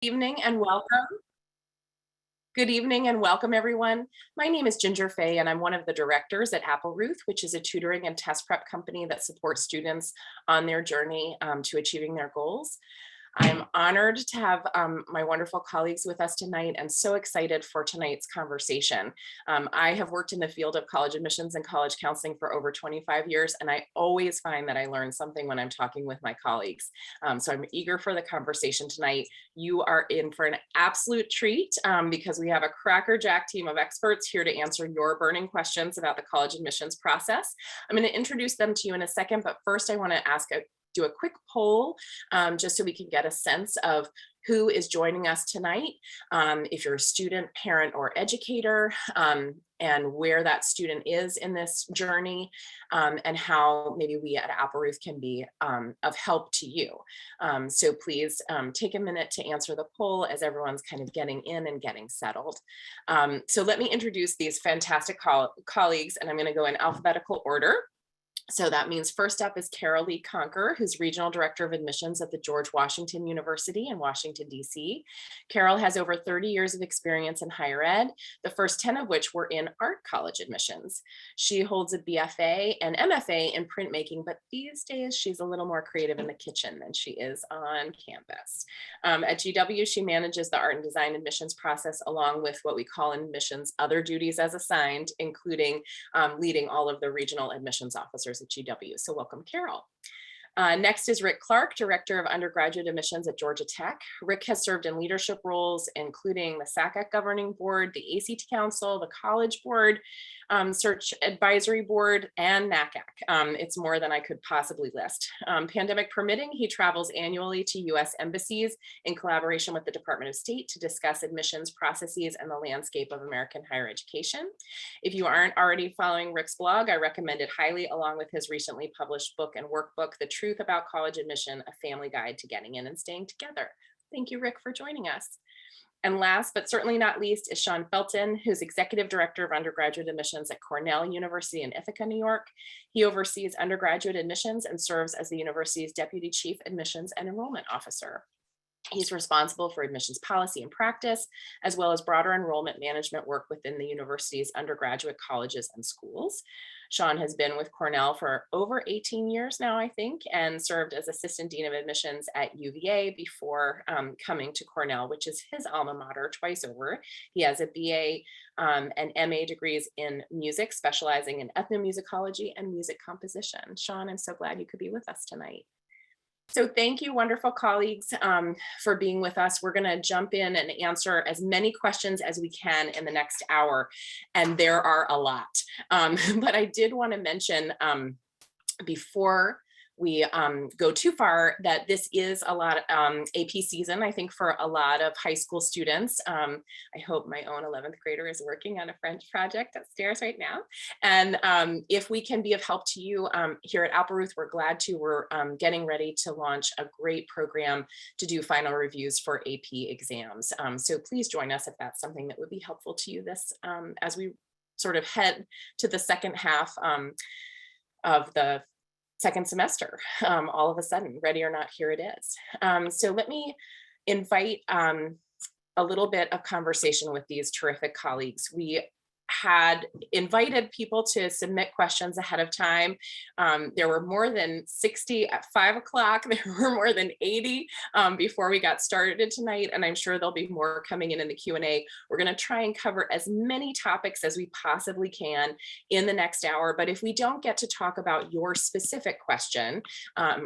Evening and welcome. Good evening and welcome, everyone. My name is Ginger Fay, and I'm one of the directors at Appleruth, which is a tutoring and test prep company that supports students on their journey to achieving their goals. I'm honored to have my wonderful colleagues with us tonight and so excited for tonight's conversation. I have worked in the field of college admissions and college counseling for over 25 years, and I always find that I learn something when I'm talking with my colleagues. So I'm eager for the conversation tonight. You are in for an absolute treat because we have a crackerjack team of experts here to answer your burning questions about the college admissions process. I'm going to introduce them to you in a second, but first I want to do a quick poll just so we can get a sense of who is joining us tonight. If you're a student, parent, or educator, and where that student is in this journey, and how maybe we at Appleruth can be of help to you. So please take a minute to answer the poll as everyone's kind of getting in and getting settled. So let me introduce these fantastic colleagues, and I'm going to go in alphabetical order. So that means first up is Carol Lee Conker, who's Regional Director of Admissions at the George Washington University in Washington, D.C. Carol has over 30 years of experience in higher ed, the first 10 of which were in art college admissions. She holds a BFA and MFA in printmaking, but these days she's a little more creative in the kitchen than she is on campus. At GW, she manages the art and design admissions process along with what we call in admissions other duties as assigned, including leading all of the regional admissions officers at GW. So welcome, Carol. Next is Rick Clark, Director of Undergraduate Admissions at Georgia Tech. Rick has served in leadership roles, including the SACAC Governing Board, the ACT Council, the College Board, Search Advisory Board, and NACAC. It's more than I could possibly list. Pandemic permitting, he travels annually to US embassies in collaboration with the Department of State to discuss admissions processes and the landscape of American higher education. If you aren't already following Rick's blog, I recommend it highly, along with his recently published book and workbook, The Truth About College Admission, A Family Guide to Getting In and Staying Together. Thank you, Rick, for joining us. And last, but certainly not least, is Sean Felton, who's Executive Director of Undergraduate Admissions at Cornell University in Ithaca, New York. He oversees undergraduate admissions and serves as the university's Deputy Chief Admissions and Enrollment Officer. He's responsible for admissions policy and practice, as well as broader enrollment management work within the university's undergraduate colleges and schools. Sean has been with Cornell for over 18 years now, I think, and served as Assistant Dean of Admissions at UVA before coming to Cornell, which is his alma mater twice over. He has a BA and MA degrees in music, specializing in ethnomusicology and music composition. Sean, I'm so glad you could be with us tonight. So thank you, wonderful colleagues, for being with us. We're going to jump in and answer as many questions as we can in the next hour, and there are a lot. But I did want to mention before we go too far that this is a lot of AP season, I think, for a lot of high school students. I hope my own 11th grader is working on a French project upstairs right now. And if we can be of help to you here at Appleruth, we're glad to. We're getting ready to launch a great program to do final reviews for AP exams. So please join us if that's something that would be helpful to you this as we sort of head to the second half of the second semester. All of a sudden, ready or not, here it is. So let me invite a little bit of conversation with these terrific colleagues. We had invited people to submit questions ahead of time. There were more than 60 at 5 o'clock. There were more than 80 before we got started tonight, and I'm sure there'll be more coming in the Q&A. We're going to try and cover as many topics as we possibly can in the next hour, but if we don't get to talk about your specific question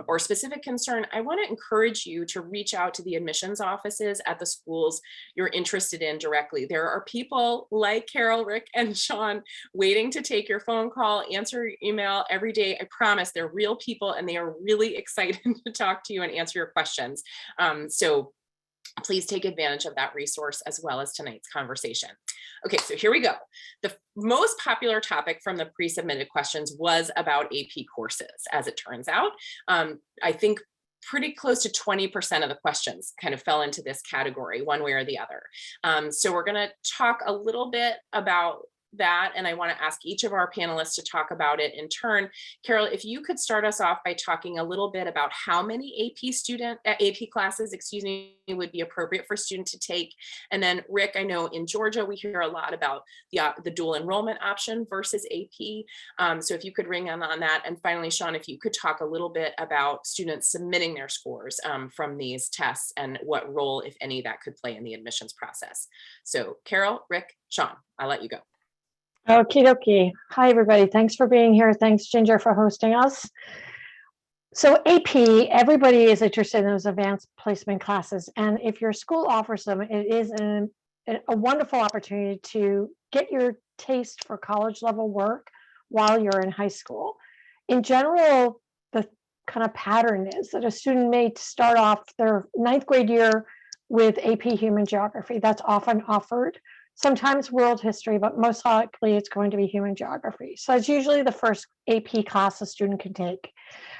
or specific concern, I want to encourage you to reach out to the admissions offices at the schools you're interested in directly. There are people like Carol, Rick, and Sean waiting to take your phone call, answer your email every day. I promise they're real people and they are really excited to talk to you and answer your questions. So please take advantage of that resource as well as tonight's conversation. Okay, so here we go. The most popular topic from the pre-submitted questions was about AP courses, as it turns out. I think pretty close to 20% of the questions kind of fell into this category one way or the other. So we're going to talk a little bit about that, and I want to ask each of our panelists to talk about it in turn. Carol, if you could start us off by talking a little bit about how many AP classes, excuse me, would be appropriate for a student to take. And then Rick, I know in Georgia, we hear a lot about the dual enrollment option versus AP. So if you could ring on that. And finally, Sean, if you could talk a little bit about students submitting their scores from these tests and what role, if any, that could play in the admissions process. So Carol, Rick, Sean, I'll let you go. Okie dokie. Hi, everybody. Thanks for being here. Thanks, Ginger, for hosting us. So AP, everybody is interested in those advanced placement classes. And if your school offers them, it is a wonderful opportunity to get your taste for college level work while you're in high school. In general, the kind of pattern is that a student may start off their 9th grade year with AP Human Geography. That's often offered. Sometimes world history, but most likely it's going to be human geography. So it's usually the first AP class a student can take.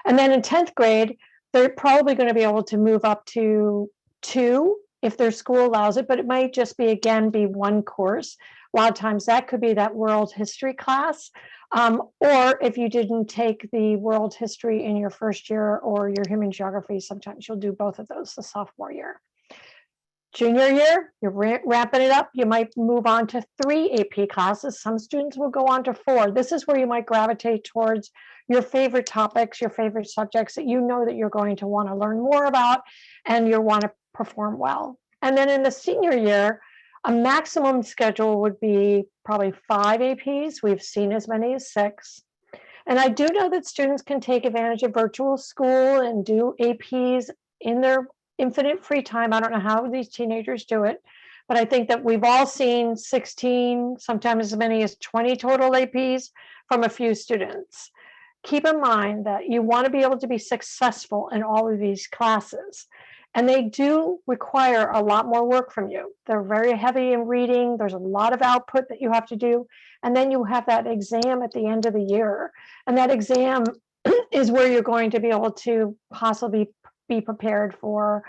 And then in 10th grade, they're probably going to be able to move up to 2 if their school allows it, but it might just be, again, be 1 course. A lot of times that could be that world history class. Or if you didn't take the world history in your first year or your human geography, sometimes you'll do both of those the sophomore year. Junior year, you're wrapping it up. You might move on to 3 AP classes. Some students will go on to 4. This is where you might gravitate towards your favorite topics, your favorite subjects that you know that you're going to want to learn more about and you want to perform well. And then in the senior year, a maximum schedule would be probably 5 APs. We've seen as many as 6. And I do know that students can take advantage of virtual school and do APs in their infinite free time. I don't know how these teenagers do it, but I think that we've all seen 16, sometimes as many as 20 total APs from a few students. Keep in mind that you want to be able to be successful in all of these classes, and they do require a lot more work from you. They're very heavy in reading. There's a lot of output that you have to do, and then you have that exam at the end of the year, and that exam is where you're going to be able to possibly be prepared for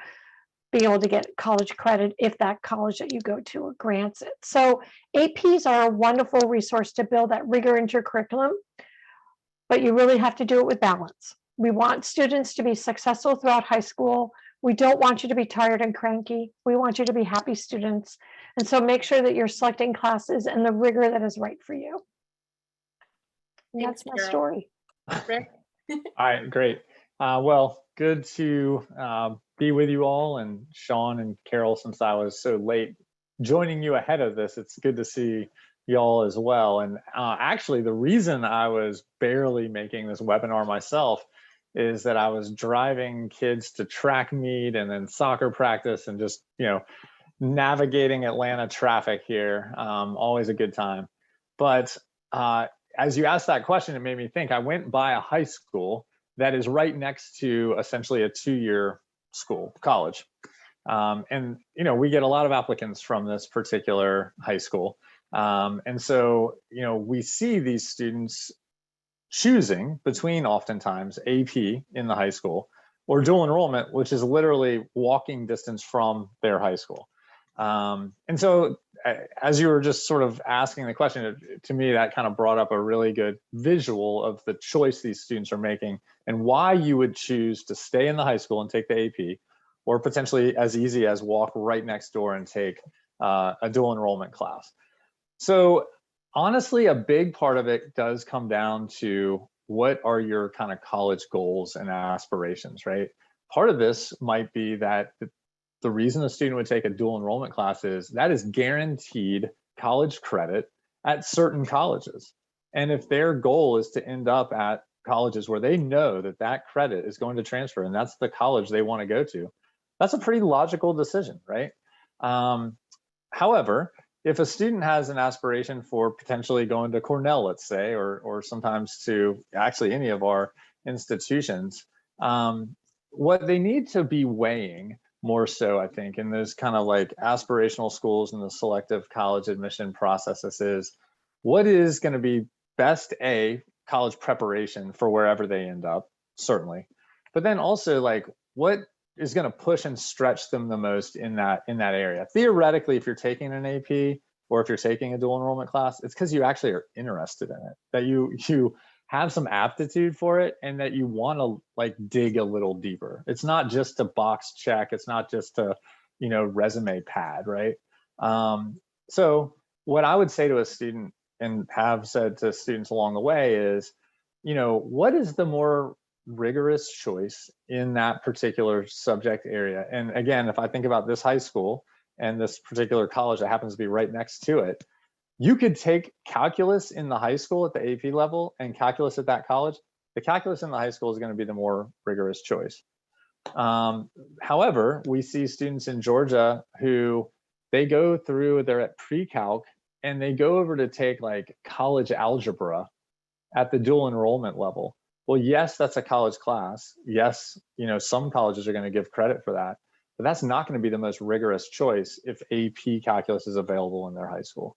being able to get college credit if that college that you go to grants it. So APs are a wonderful resource to build that rigor into your curriculum, but you really have to do it with balance. We want students to be successful throughout high school. We don't want you to be tired and cranky. We want you to be happy students. And so make sure that you're selecting classes and the rigor that is right for you. And that's my story. Rick? All right, great. Well, good to be with you all, and Sean and Carol, since I was so late joining you ahead of this, it's good to see y'all as well. And actually, the reason I was barely making this webinar myself is that I was driving kids to track meet and then soccer practice and just, navigating Atlanta traffic here. Always a good time. But as you asked that question, it made me think. I went by a high school that is right next to essentially a 2-year school, college. And, we get a lot of applicants from this particular high school. And so, we see these students choosing between oftentimes AP in the high school or dual enrollment, which is literally walking distance from their high school. And so as you were just sort of asking the question, to me, that kind of brought up a really good visual of the choice these students are making and why you would choose to stay in the high school and take the AP, or potentially as easy as walk right next door and take a dual enrollment class. So honestly, a big part of it does come down to what are your kind of college goals and aspirations, right? Part of this might be that the reason a student would take a dual enrollment class is that is guaranteed college credit at certain colleges. And if their goal is to end up at colleges where they know that that credit is going to transfer and that's the college they want to go to, that's a pretty logical decision, right? However, if a student has an aspiration for potentially going to Cornell, let's say, or sometimes to actually any of our institutions, what they need to be weighing more so, I think, in those kind of like aspirational schools and the selective college admission processes is what is going to be best college preparation for wherever they end up, certainly, but then also like what is going to push and stretch them the most in that area. Theoretically, if you're taking an AP, or if you're taking a dual enrollment class, it's because you actually are interested in it, that you have some aptitude for it, and that you want to like dig a little deeper. It's not just a box check. It's not just a, resume pad, right? So what I would say to a student, and have said to students along the way, is, what is the more rigorous choice in that particular subject area? And again, if I think about this high school and this particular college that happens to be right next to it, you could take calculus in the high school at the AP level and calculus at that college. The calculus in the high school is going to be the more rigorous choice. However, we see students in Georgia who they're at pre-calc and they go over to take like college algebra at the dual enrollment level. Well, yes, that's a college class. Yes, some colleges are going to give credit for that, but that's not going to be the most rigorous choice if AP calculus is available in their high school.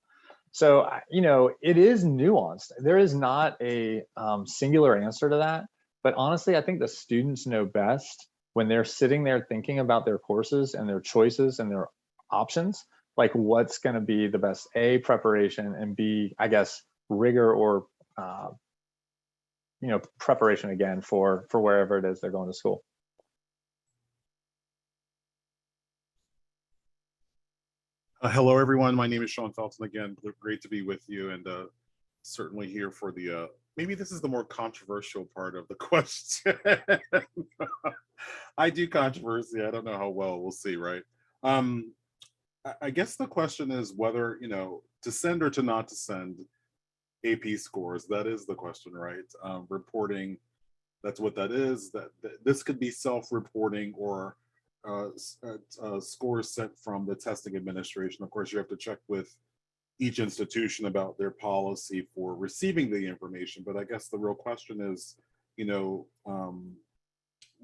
So, it is nuanced. There is not a singular answer to that. But honestly, I think the students know best when they're sitting there thinking about their courses and their choices and their options, like what's going to be the best A, preparation, and B, I guess, rigor or, preparation again for wherever it is they're going to school. Hello, everyone. My name is Sean Felton again. Great to be with you, and certainly here for the, maybe this is the more controversial part of the question. I do controversy. I don't know how well, we'll see, right? I guess the question is whether, to send or to not to send AP scores. That is the question, right? Reporting, that's what that is. That this could be self-reporting or scores sent from the testing administration. Of course, you have to check with each institution about their policy for receiving the information. But I guess the real question is,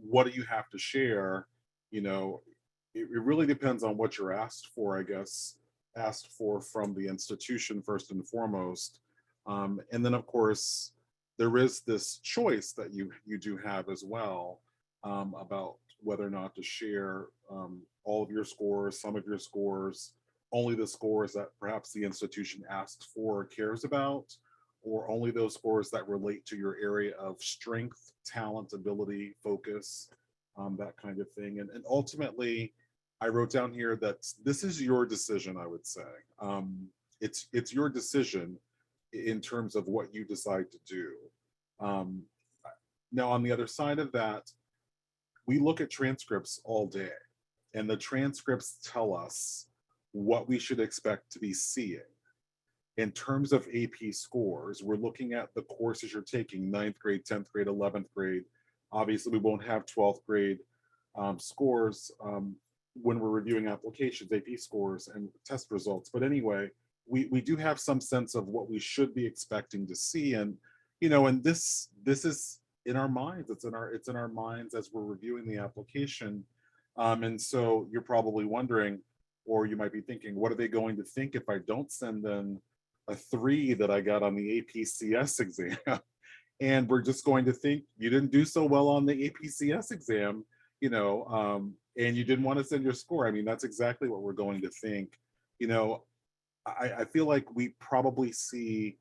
what do you have to share? It really depends on what you're asked for, I guess, asked for from the institution first and foremost. And then, of course, there is this choice that you do have as well about whether or not to share all of your scores, some of your scores, only the scores that perhaps the institution asked for or cares about, or only those scores that relate to your area of strength, talent, ability, focus, that kind of thing. And ultimately, I wrote down here that this is your decision, I would say. It's your decision in terms of what you decide to do. Now, on the other side of that, we look at transcripts all day, and the transcripts tell us what we should expect to be seeing. In terms of AP scores, we're looking at the courses you're taking, 9th grade, 10th grade, 11th grade. Obviously, we won't have 12th grade scores when we're reviewing applications, AP scores and test results. But anyway, we do have some sense of what we should be expecting to see. And, and this is in our minds. It's in our minds as we're reviewing the application. And so you're probably wondering, or you might be thinking, what are they going to think if I don't send them a 3 that I got on the APCS exam? And we're just going to think you didn't do so well on the APCS exam, and you didn't want to send your score. I mean, that's exactly what we're going to think. I feel like we probably see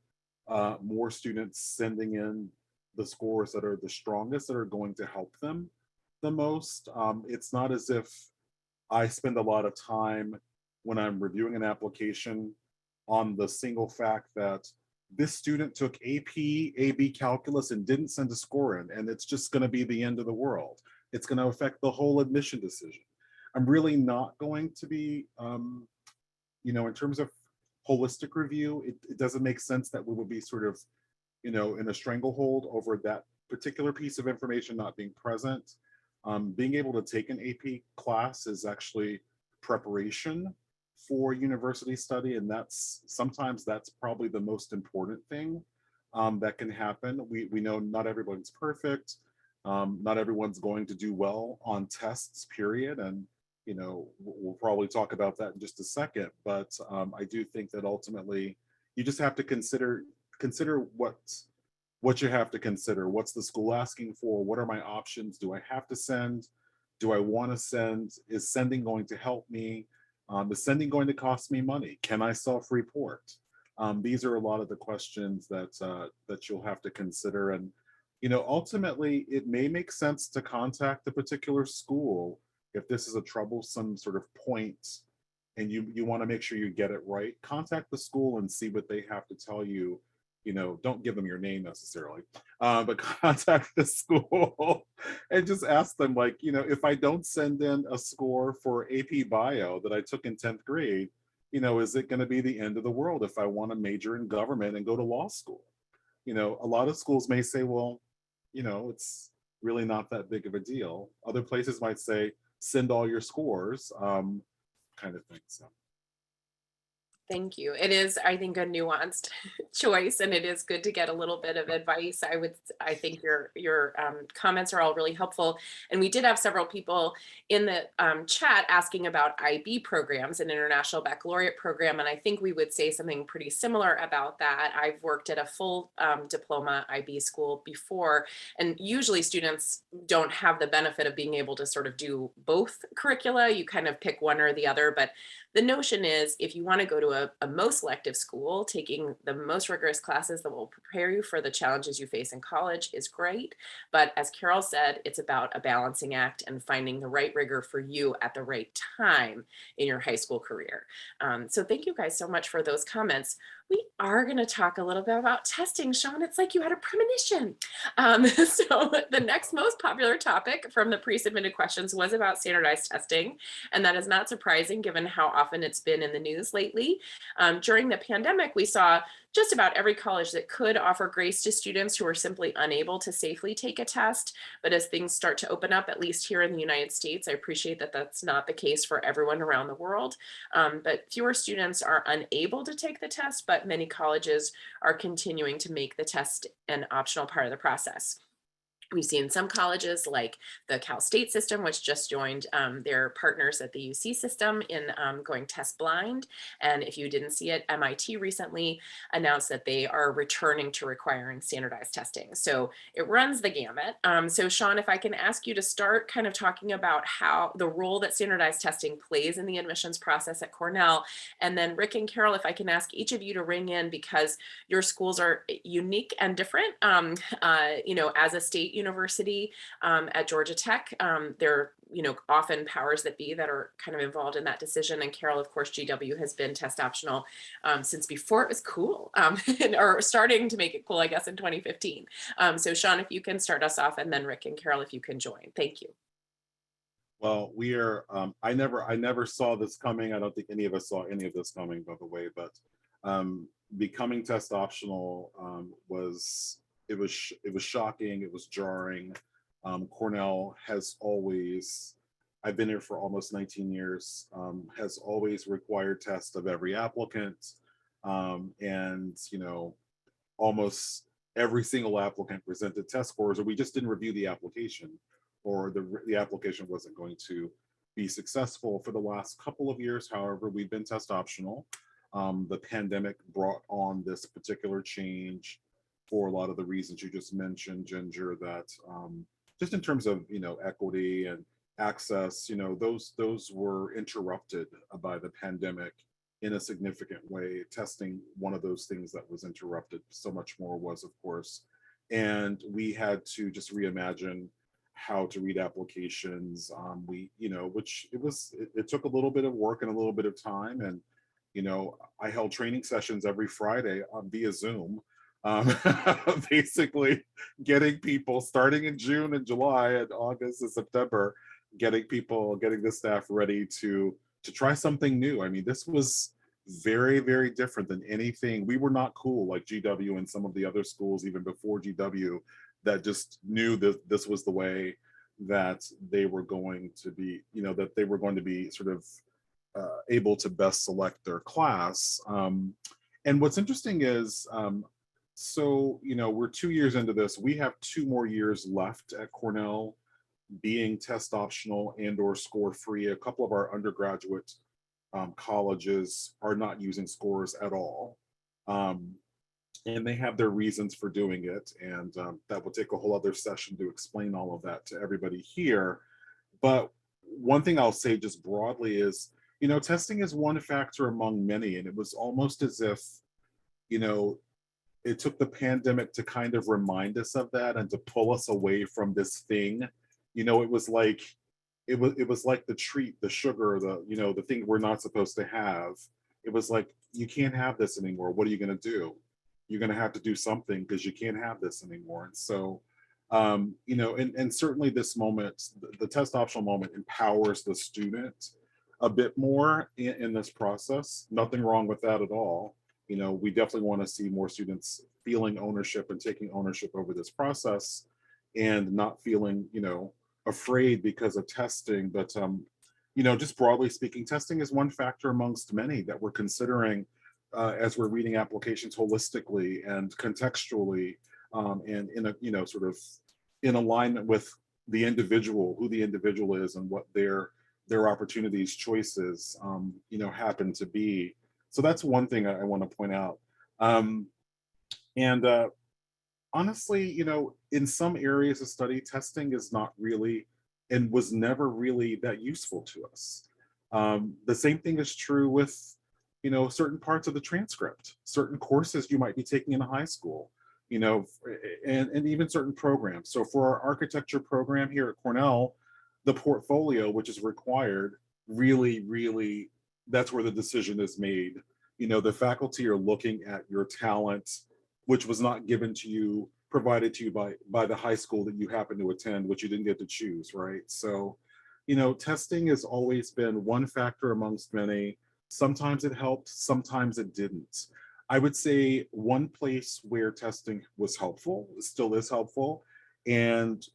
more students sending in the scores that are the strongest, that are going to help them the most. It's not as if I spend a lot of time when I'm reviewing an application on the single fact that this student took AP, AB calculus and didn't send a score in, and it's just going to be the end of the world. It's going to affect the whole admission decision. I'm really not going to be, in terms of holistic review, it doesn't make sense that we would be sort of, in a stranglehold over that particular piece of information not being present. Being able to take an AP class is actually preparation for university study, and sometimes that's probably the most important thing that can happen. We know not everyone's perfect, not everyone's going to do well on tests, period, and we'll probably talk about that in just a second. But I do think that ultimately you just have to consider what you have to consider. What's the school asking for? What are my options? Do I have to send? Do I want to send? Is sending going to help me? Is sending going to cost me money? Can I self-report? These are a lot of the questions that you'll have to consider. And, ultimately, it may make sense to contact a particular school if this is a troublesome sort of point and you want to make sure you get it right. Contact the school and see what they have to tell you. Don't give them your name necessarily, but contact the school and just ask them, like, if I don't send in a score for AP Bio that I took in 10th grade, is it going to be the end of the world if I want to major in government and go to law school? A lot of schools may say, well, it's really not that big of a deal. Other places might say, send all your scores, kind of thing. So. Thank you. It is, I think, a nuanced choice, and it is good to get a little bit of advice. I think your comments are all really helpful. And we did have several people in the chat asking about IB programs, an international baccalaureate program, and I think we would say something pretty similar about that. I've worked at a full diploma IB school before, and usually students don't have the benefit of being able to sort of do both curricula. You kind of pick one or the other, but the notion is, if you want to go to a most selective school, taking the most rigorous classes that will prepare you for the challenges you face in college is great. But as Carol said, it's about a balancing act and finding the right rigor for you at the right time in your high school career. So thank you guys so much for those comments. We are going to talk a little bit about testing. Sean, it's like you had a premonition. So the next most popular topic from the pre-submitted questions was about standardized testing. And that is not surprising given how often it's been in the news lately. During the pandemic, we saw just about every college that could offer grace to students who are simply unable to safely take a test. But as things start to open up, at least here in the United States, I appreciate that that's not the case for everyone around the world. But fewer students are unable to take the test, but many colleges are continuing to make the test an optional part of the process. We've seen some colleges like the Cal State system, which just joined their partners at the UC system in going test blind. And if you didn't see it, MIT recently announced that they are returning to requiring standardized testing. So it runs the gamut. So Sean, if I can ask you to start kind of talking about how the role that standardized testing plays in the admissions process at Cornell. And then Rick and Carol, if I can ask each of you to ring in, because your schools are unique and different. As a state university at Georgia Tech, there are often powers that be that are kind of involved in that decision. And Carol, of course, GW has been test optional since before it was cool, or starting to make it cool, I guess, in 2015. So Sean, if you can start us off, and then Rick and Carol, if you can join. Thank you. Well, we are. I never saw this coming. I don't think any of us saw any of this coming, by the way. But becoming test optional was shocking. It was jarring. Cornell has always, I've been here for almost 19 years, has always required tests of every applicant. And, almost every single applicant presented test scores, or we just didn't review the application, or the application wasn't going to be successful. For the last couple of years, however, we've been test optional. The pandemic brought on this particular change for a lot of the reasons you just mentioned, Ginger, that just in terms of, equity and access, those were interrupted by the pandemic in a significant way. Testing, one of those things that was interrupted. So much more was, of course. And we had to just reimagine how to read applications. It took a little bit of work and a little bit of time. And, I held training sessions every Friday via Zoom. Basically getting people, starting in June and July and August and September, getting the staff ready to try something new. I mean, this was very, very different than anything. We were not cool like GW and some of the other schools even before GW that just knew that this was the way that they were going to be, that they were going to be sort of able to best select their class. And what's interesting is, we're 2 years into this. We have 2 more years left at Cornell being test optional and or score free. A couple of our undergraduate colleges are not using scores at all. And they have their reasons for doing it. And that will take a whole other session to explain all of that to everybody here. But one thing I'll say just broadly is testing is one factor among many, and it was almost as if, you know, it took the pandemic to kind of remind us of that and to pull us away from this thing. It was like the treat, the sugar, the thing we're not supposed to have. It was like, you can't have this anymore. What are you going to do? You're going to have to do something because you can't have this anymore. And so, and certainly this moment, the test optional moment, empowers the student a bit more in this process. Nothing wrong with that at all. We definitely want to see more students feeling ownership and taking ownership over this process, and not feeling, afraid because of testing. But, just broadly speaking, testing is one factor amongst many that we're considering as we're reading applications holistically and contextually, and in a, sort of in alignment with the individual, who the individual is and what their opportunities, choices, happen to be. So that's one thing I want to point out. And honestly, in some areas of study, testing is not really and was never really that useful to us. The same thing is true with, certain parts of the transcript, certain courses you might be taking in high school, and even certain programs. So for our architecture program here at Cornell, the portfolio, which is required, really, that's where the decision is made. The faculty are looking at your talent, which was not given to you, provided to you by the high school that you happen to attend, which you didn't get to choose, right? So, testing has always been one factor amongst many. Sometimes it helped, sometimes it didn't. I would say one place where testing was helpful, still is helpful, and,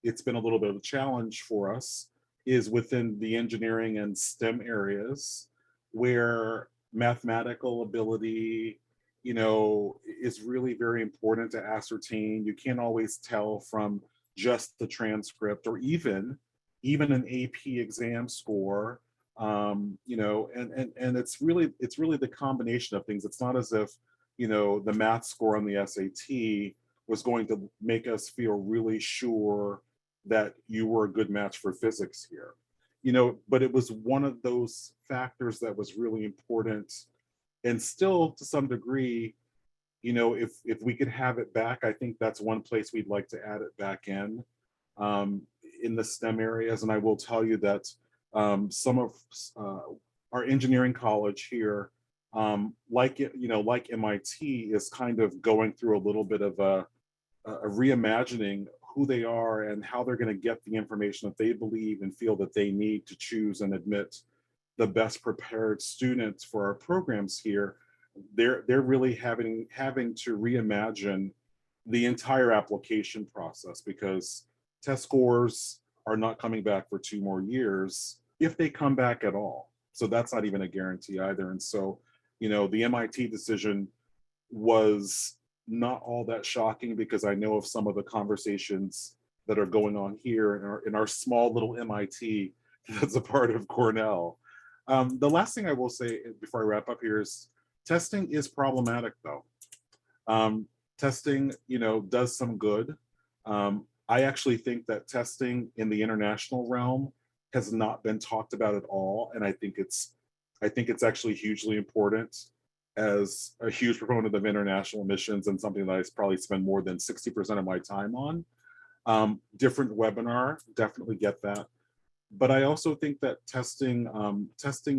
it's been a little bit of a challenge for us, is within the engineering and STEM areas, where mathematical ability, is really very important to ascertain. You can't always tell from just the transcript, or even an AP exam score, and it's really the combination of things. It's not as if, the math score on the SAT was going to make us feel really sure that you were a good match for physics here. But it was one of those factors that was really important. And still, to some degree, if we could have it back, I think that's one place we'd like to add it back in the STEM areas. And I will tell you that some of our engineering college here, like MIT, is kind of going through a little bit of a reimagining who they are and how they're going to get the information that they believe and feel that they need to choose and admit the best prepared students for our programs here. They're really having to reimagine the entire application process, because test scores are not coming back for 2 more years, if they come back at all. So that's not even a guarantee either. And so, the MIT decision was not all that shocking, because I know of some of the conversations that are going on here in our small little MIT that's a part of Cornell. The last thing I will say before I wrap up here is testing is problematic, though. Testing, does some good. I actually think that testing in the international realm has not been talked about at all, and I think it's actually hugely important. As a huge proponent of international missions, and something that I probably spend more than 60% of my time on. Different webinar, definitely get that. But I also think that testing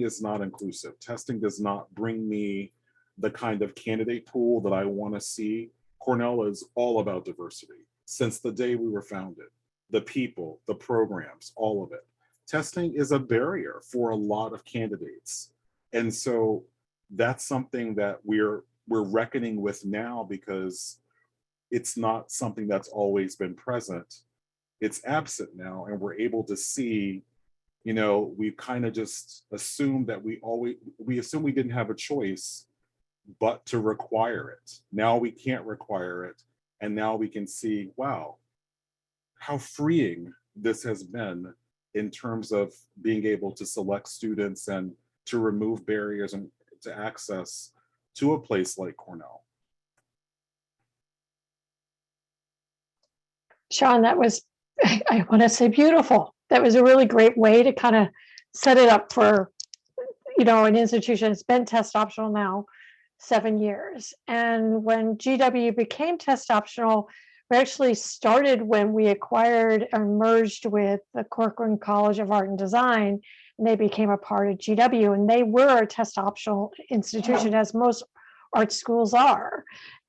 is not inclusive. Testing does not bring me the kind of candidate pool that I want to see. Cornell is all about diversity since the day we were founded. The people, the programs, all of it. Testing is a barrier for a lot of candidates. And so that's something that we're reckoning with now, because it's not something that's always been present. It's absent now, and we're able to see, we kind of just assumed that we assumed we didn't have a choice but to require it. Now we can't require it, and now we can see, wow, how freeing this has been in terms of being able to select students and to remove barriers and to access to a place like Cornell. Sean, that was, I want to say, beautiful. That was a really great way to kind of set it up for, an institution. It's been test optional now 7 years. And when GW became test optional, we actually started when we acquired or merged with the Corcoran College of Art and Design, and they became a part of GW, and they were a test optional institution, as most art schools are.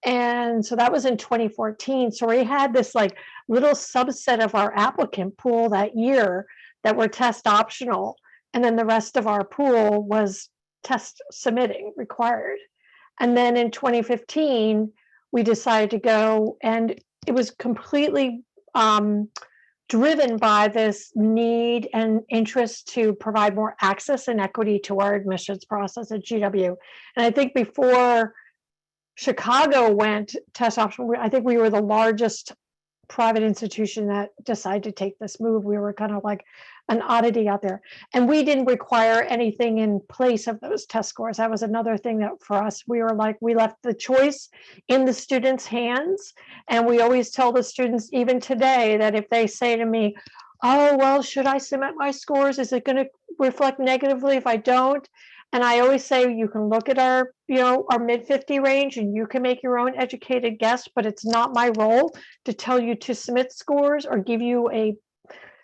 And so that was in 2014. So we had this like little subset of our applicant pool that year that were test optional. And then the rest of our pool was test submitting required. And then in 2015, we decided to go, and it was completely driven by this need and interest to provide more access and equity to our admissions process at GW. And I think before Chicago went test optional, I think we were the largest private institution that decided to take this move. We were kind of like an oddity out there. And we didn't require anything in place of those test scores. That was another thing that for us, we were like, we left the choice in the students' hands. And we always tell the students, even today, that if they say to me, oh, well, should I submit my scores? Is it going to reflect negatively if I don't? And I always say, you can look at our, our mid 50 range and you can make your own educated guess, but it's not my role to tell you to submit scores or give you a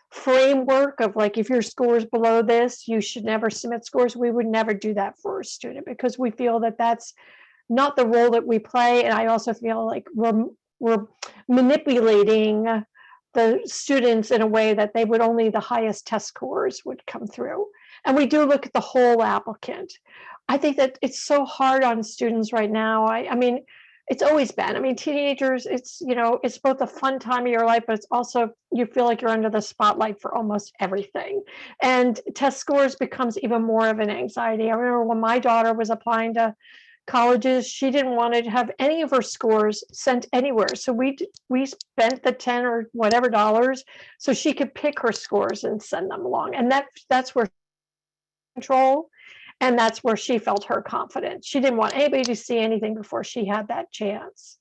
framework of like, if your score is below this, you should never submit scores. We would never do that for a student because we feel that that's not the role that we play. And I also feel like we're manipulating the students in a way that they would only the highest test scores would come through. And we do look at the whole applicant. I think that it's so hard on students right now. I mean, it's always been. I mean, teenagers, it's, it's both a fun time of your life, but it's also, you feel like you're under the spotlight for almost everything. And test scores becomes even more of an anxiety. I remember when my daughter was applying to colleges, she didn't want to have any of her scores sent anywhere. So we spent the 10 or whatever dollars so she could pick her scores and send them along. And that's where control, and that's where she felt her confidence. She didn't want anybody to see anything before she had that chance.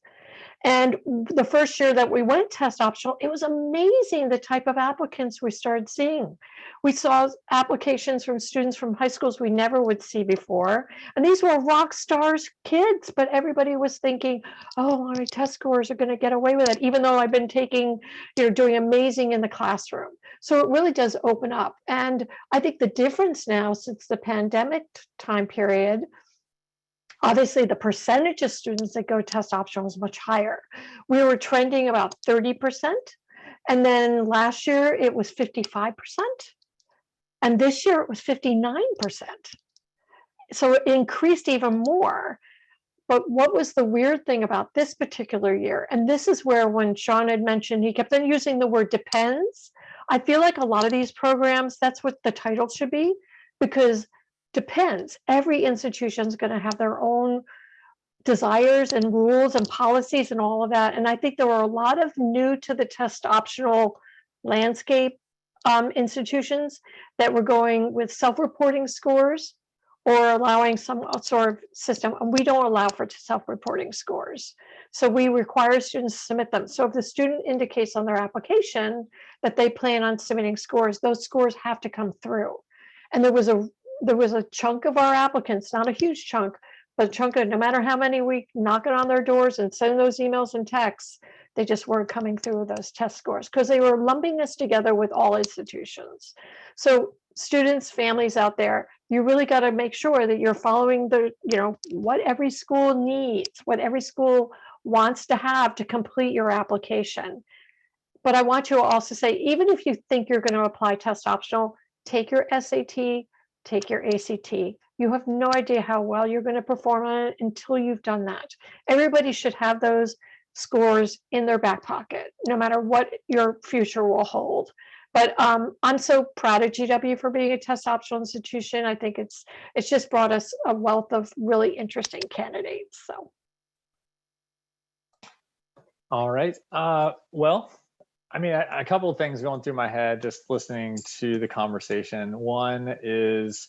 And the first year that we went test optional, it was amazing the type of applicants we started seeing. We saw applications from students from high schools we never would see before. And these were rock stars kids, but everybody was thinking, oh, my test scores are going to get away with it, even though I've been taking, doing amazing in the classroom. So it really does open up. And I think the difference now since the pandemic time period, obviously, the percentage of students that go test optional is much higher. We were trending about 30%. And then last year it was 55%. And this year it was 59%. So it increased even more. But what was the weird thing about this particular year? And this is where when Sean had mentioned, he kept on using the word depends. I feel like a lot of these programs, that's what the title should be, because depends. Every institution is going to have their own desires and rules and policies and all of that. And I think there were a lot of new to the test optional landscape institutions that were going with self-reporting scores or allowing some sort of system. And we don't allow for self-reporting scores. So we require students to submit them. So if the student indicates on their application that they plan on submitting scores, those scores have to come through. And there was a chunk of our applicants, not a huge chunk, but a chunk of no matter how many we knocking on their doors and sending those emails and texts, they just weren't coming through with those test scores because they were lumping us together with all institutions. So students, families out there, you really got to make sure that you're following the, what every school needs, what every school wants to have to complete your application. But I want you to also say, even if you think you're going to apply test optional, take your SAT, take your ACT. You have no idea how well you're going to perform on it until you've done that. Everybody should have those scores in their back pocket, no matter what your future will hold. But I'm so proud of GW for being a test optional institution. I think it's just brought us a wealth of really interesting candidates. So. All right. Well, I mean, a couple of things going through my head just listening to the conversation. One is,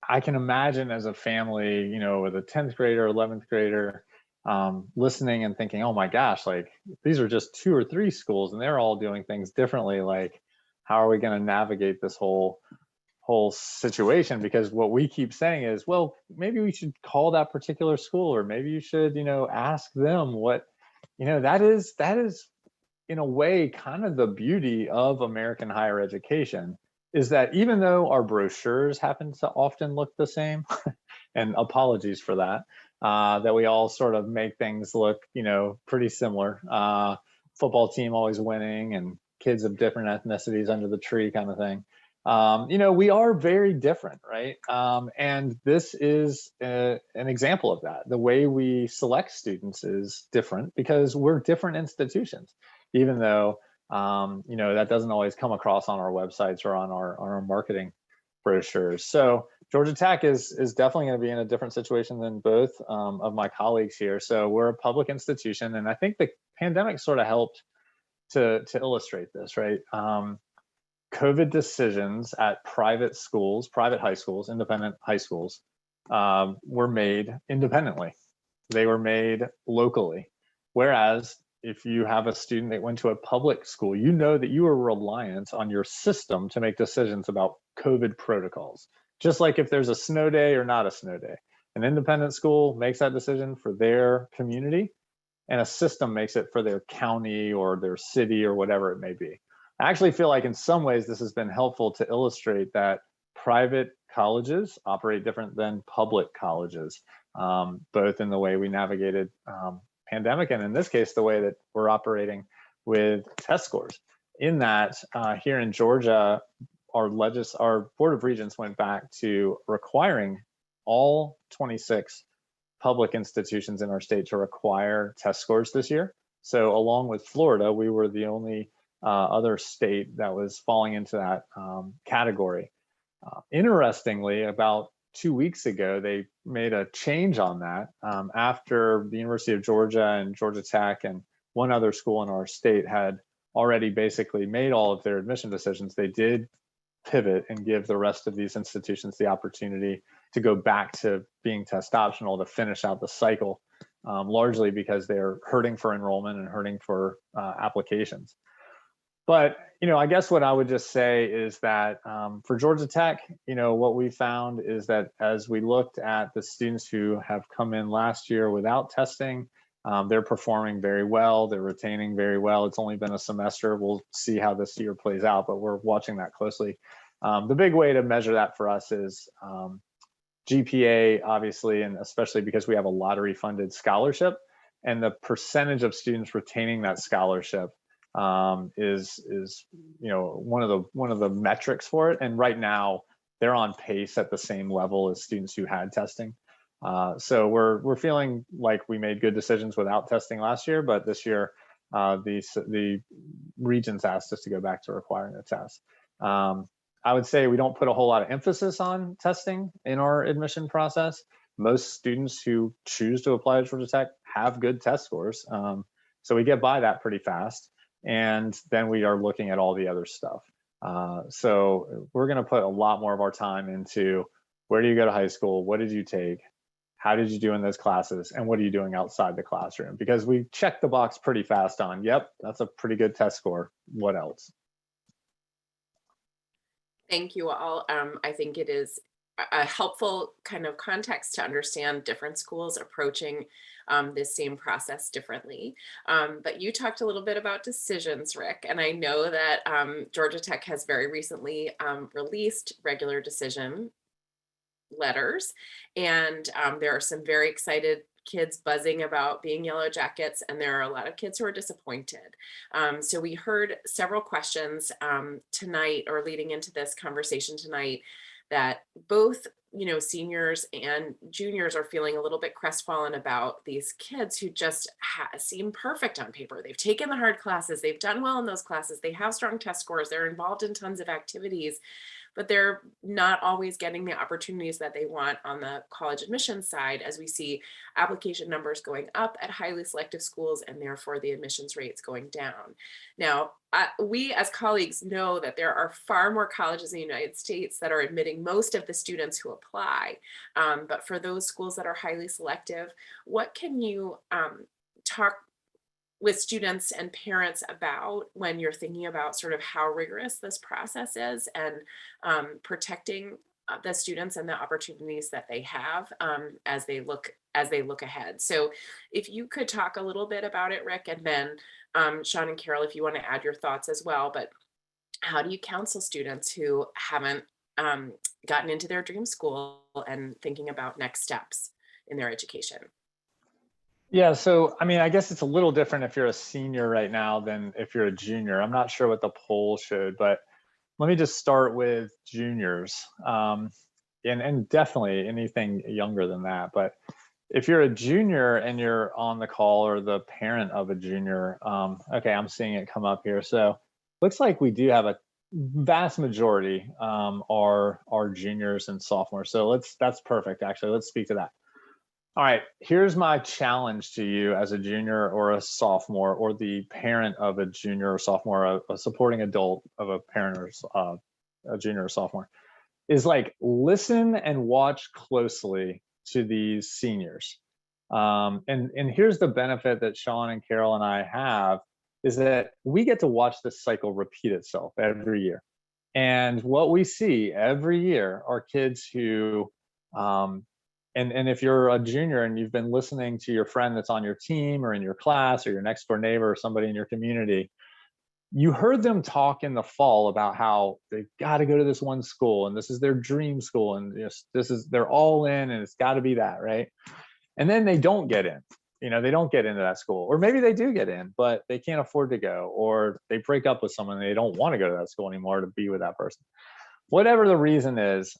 I can imagine as a family, with a 10th grader, 11th grader, listening and thinking, oh my gosh, like these are just 2 or 3 schools and they're all doing things differently. Like, how are we going to navigate this whole situation? Because what we keep saying is, well, maybe we should call that particular school, or maybe you should, ask them what, that is in a way kind of the beauty of American higher education, is that even though our brochures happen to often look the same, and apologies for that, that we all sort of make things look, pretty similar. Football team always winning and kids of different ethnicities under the tree kind of thing. We are very different, right? And this is an example of that. The way we select students is different because we're different institutions, even though, that doesn't always come across on our websites or on our marketing brochures. So Georgia Tech is definitely going to be in a different situation than both of my colleagues here. So we're a public institution, and I think the pandemic sort of helped to illustrate this, right? COVID decisions at private schools, private high schools, independent high schools, were made independently. They were made locally. Whereas if you have a student that went to a public school, you know that you are reliant on your system to make decisions about COVID protocols. Just like if there's a snow day or not a snow day. An independent school makes that decision for their community, and a system makes it for their county or their city or whatever it may be. I actually feel like in some ways this has been helpful to illustrate that private colleges operate different than public colleges, both in the way we navigated pandemic, and in this case, the way that we're operating with test scores. In that, here in Georgia, our Board of Regents went back to requiring all 26 public institutions in our state to require test scores this year. So along with Florida, we were the only other state that was falling into that category. Interestingly, about 2 weeks ago, they made a change on that after the University of Georgia and Georgia Tech and one other school in our state had already basically made all of their admission decisions. They did pivot and give the rest of these institutions the opportunity to go back to being test optional to finish out the cycle, largely because they're hurting for enrollment and hurting for applications. But, I guess what I would just say is that for Georgia Tech, what we found is that as we looked at the students who have come in last year without testing, they're performing very well. They're retaining very well. It's only been a semester. We'll see how this year plays out, but we're watching that closely. The big way to measure that for us is GPA, obviously, and especially because we have a lottery funded scholarship, and the percentage of students retaining that scholarship is one of the metrics for it. And right now they're on pace at the same level as students who had testing. So we're feeling like we made good decisions without testing last year, but this year the regents asked us to go back to requiring a test. I would say we don't put a whole lot of emphasis on testing in our admission process. Most students who choose to apply to Georgia Tech have good test scores. So we get by that pretty fast. And then we are looking at all the other stuff. So we're going to put a lot more of our time into where do you go to high school? What did you take? How did you do in those classes? And what are you doing outside the classroom? Because we checked the box pretty fast on, yep, that's a pretty good test score. What else? Thank you all. I think it is a helpful kind of context to understand different schools approaching this same process differently. But you talked a little bit about decisions, Rick, and I know that Georgia Tech has very recently released regular decision letters, and there are some very excited kids buzzing about being Yellow Jackets, and there are a lot of kids who are disappointed. So we heard several questions tonight, or leading into this conversation tonight, that both seniors and juniors are feeling a little bit crestfallen about these kids who just seem perfect on paper. They've taken the hard classes, they've done well in those classes, they have strong test scores, they're involved in tons of activities, but they're not always getting the opportunities that they want on the college admissions side, as we see application numbers going up at highly selective schools and therefore the admissions rates going down. Now, we as colleagues know that there are far more colleges in the United States that are admitting most of the students who apply. But for those schools that are highly selective, what can you talk with students and parents about when you're thinking about sort of how rigorous this process is, and protecting the students and the opportunities that they have as they look ahead. So if you could talk a little bit about it, Rick, and then Sean and Carol, if you want to add your thoughts as well. But how do you counsel students who haven't gotten into their dream school and thinking about next steps in their education? Yeah, so I mean, I guess it's a little different if you're a senior right now than if you're a junior. I'm not sure what the poll showed, but let me just start with juniors, and definitely anything younger than that. But if you're a junior and you're on the call, or the parent of a junior, okay, I'm seeing it come up here. So looks like we do have a vast majority are juniors and sophomores. So that's perfect. Actually, let's speak to that. All right, here's my challenge to you as a junior or a sophomore, or the parent of a junior or sophomore, a supporting adult of a parent or a junior or sophomore, is like, listen and watch closely to these seniors. And here's the benefit that Sean and Carol and I have, is that we get to watch this cycle repeat itself every year. And what we see every year are kids who, and if you're a junior and you've been listening to your friend that's on your team or in your class or your next door neighbor or somebody in your community, you heard them talk in the fall about how they've got to go to this one school and this is their dream school, and they're all in and it's got to be that, right? And then they don't get in. They don't get into that school, or maybe they do get in, but they can't afford to go, or they break up with someone and they don't want to go to that school anymore to be with that person. Whatever the reason is,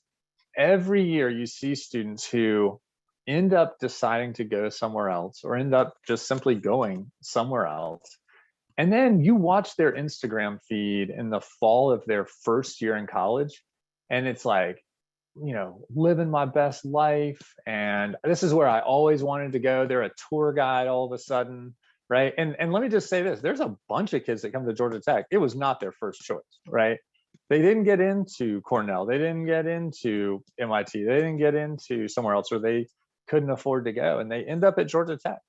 every year you see students who end up deciding to go somewhere else, or end up just simply going somewhere else. And then you watch their Instagram feed in the fall of their first year in college, and it's like, living my best life, and this is where I always wanted to go. They're a tour guide all of a sudden, right? And let me just say this, there's a bunch of kids that come to Georgia Tech, it was not their first choice, right? They didn't get into Cornell, they didn't get into MIT, they didn't get into somewhere else, or they couldn't afford to go, and they end up at Georgia Tech.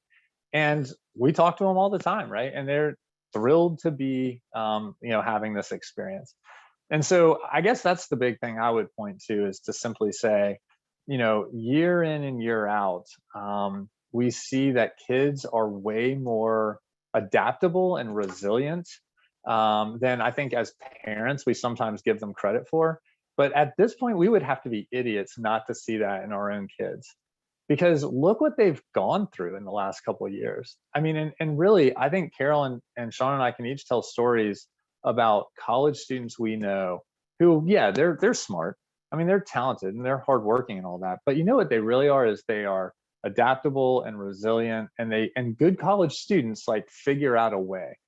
And we talk to them all the time, right? And they're thrilled to be having this experience. And so I guess that's the big thing I would point to, is to simply say, year in and year out, we see that kids are way more adaptable and resilient than I think as parents we sometimes give them credit for. But at this point, we would have to be idiots not to see that in our own kids, because look what they've gone through in the last couple of years. I mean, and really, I think Carol and Sean and I can each tell stories about college students we know who, yeah, they're smart. I mean, they're talented and they're hardworking and all that. But you know what they really are, is they are adaptable and resilient, and good college students like figure out a way.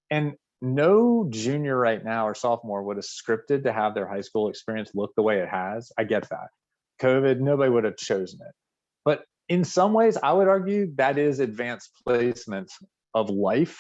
And no junior right now or sophomore would have scripted to have their high school experience look the way it has. I get that. COVID, nobody would have chosen it. But in some ways, I would argue that is advanced placement of life,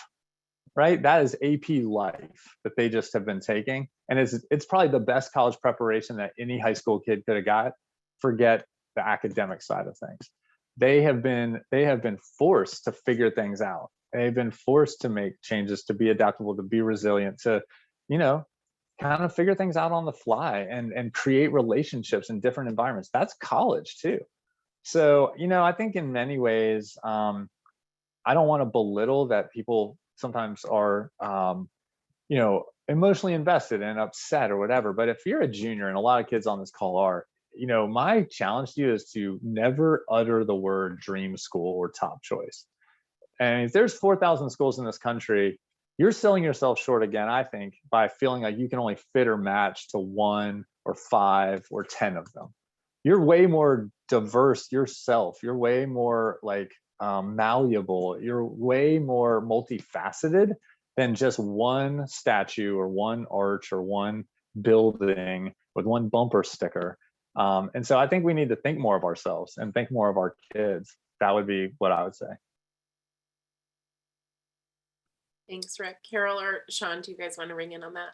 right? That is AP life that they just have been taking. And it's probably the best college preparation that any high school kid could have got. Forget the academic side of things. They have been forced to figure things out. They've been forced to make changes, to be adaptable, to be resilient, to, kind of figure things out on the fly and create relationships in different environments. That's college too. So, I think in many ways, I don't want to belittle that people sometimes are, emotionally invested and upset or whatever. But if you're a junior, and a lot of kids on this call are, my challenge to you is to never utter the word dream school or top choice. And if there's 4,000 schools in this country, you're selling yourself short again, I think, by feeling like you can only fit or match to 1 or 5 or 10 of them. You're way more diverse yourself. You're way more malleable. You're way more multifaceted than just one statue or one arch or one building with one bumper sticker. And so I think we need to think more of ourselves and think more of our kids. That would be what I would say. Thanks, Rick. Carol or Sean, do you guys want to ring in on that?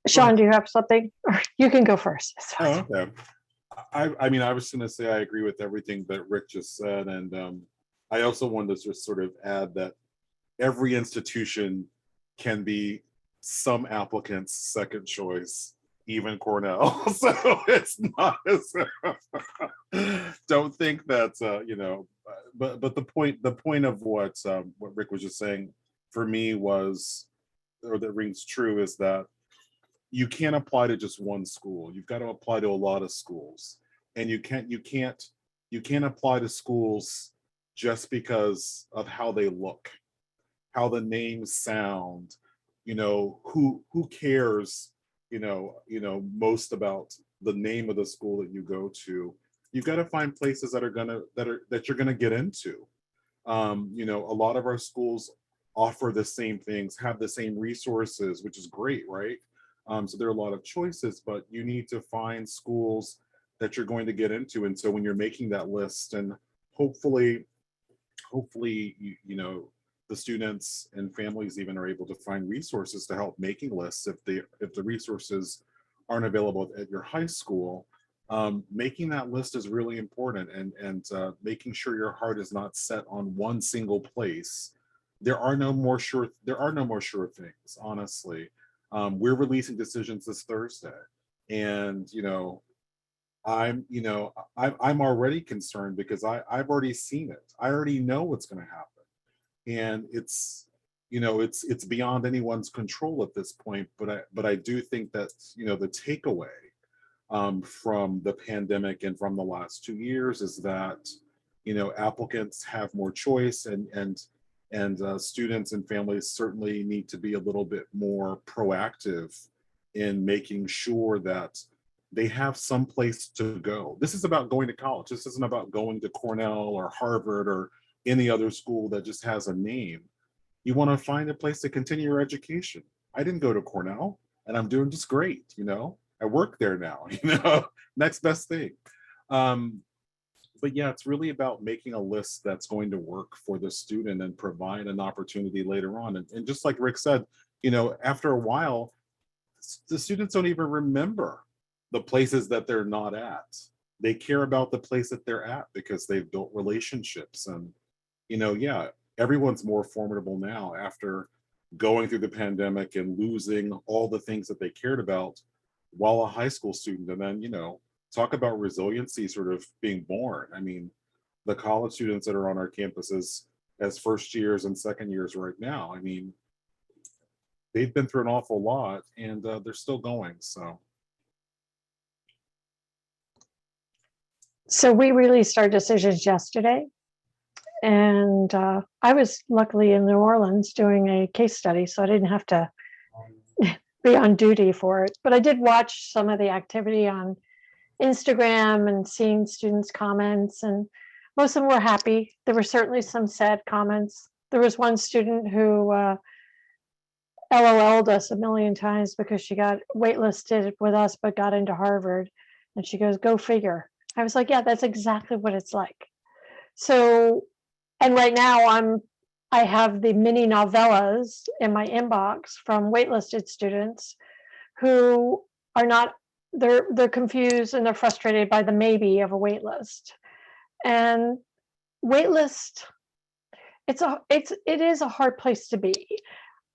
Sean, do you have something? You can go first. Oh, okay. I mean, I was going to say I agree with everything that Rick just said, and I also wanted to just sort of add that every institution can be some applicant's second choice, even Cornell. So it's not as don't think that you know. But the point of what Rick was just saying for me was, or that rings true, is that you can't apply to just one school. You've got to apply to a lot of schools, and you can't apply to schools just because of how they look, how the names sound. You know, who cares, most about the name of the school that you go to. You've got to find places that you're gonna get into. A lot of our schools offer the same things, have the same resources, which is great, right? So there are a lot of choices, but you need to find schools that you're going to get into. And so when you're making that list, and hopefully the students and families even are able to find resources to help making lists if the resources aren't available at your high school. Making that list is really important, and making sure your heart is not set on one single place. There are no more sure things, honestly. We're releasing decisions this Thursday, and I'm already concerned because I've already seen it. I already know what's going to happen, and it's beyond anyone's control at this point. But I do think that the takeaway from the pandemic and from the last 2 years is that applicants have more choice, and students and families certainly need to be a little bit more proactive in making sure that they have some place to go. This is about going to college. This isn't about going to Cornell or Harvard or any other school that just has a name. You want to find a place to continue your education. I didn't go to Cornell, and I'm doing just great. I work there now. Next best thing. But yeah, it's really about making a list that's going to work for the student and provide an opportunity later on. And just like Rick said, after a while, the students don't even remember the places that they're not at. They care about the place that they're at because they've built relationships. And, yeah, everyone's more formidable now after going through the pandemic and losing all the things that they cared about while a high school student. And then, talk about resiliency sort of being born. I mean, the college students that are on our campuses as first years and second years right now, I mean, they've been through an awful lot, and they're still going. So we released our decisions yesterday, and I was luckily in New Orleans doing a case study, so I didn't have to be on duty for it. But I did watch some of the activity on Instagram and seeing students' comments, and most of them were happy. There were certainly some sad comments. There was one student who LOL'd us a million times because she got waitlisted with us but got into Harvard, and she goes, "Go figure." I was like, yeah, that's exactly what it's like. So, and right now I have the mini novellas in my inbox from waitlisted students who are not, they're confused and they're frustrated by the maybe of a waitlist. And waitlist, it is a hard place to be,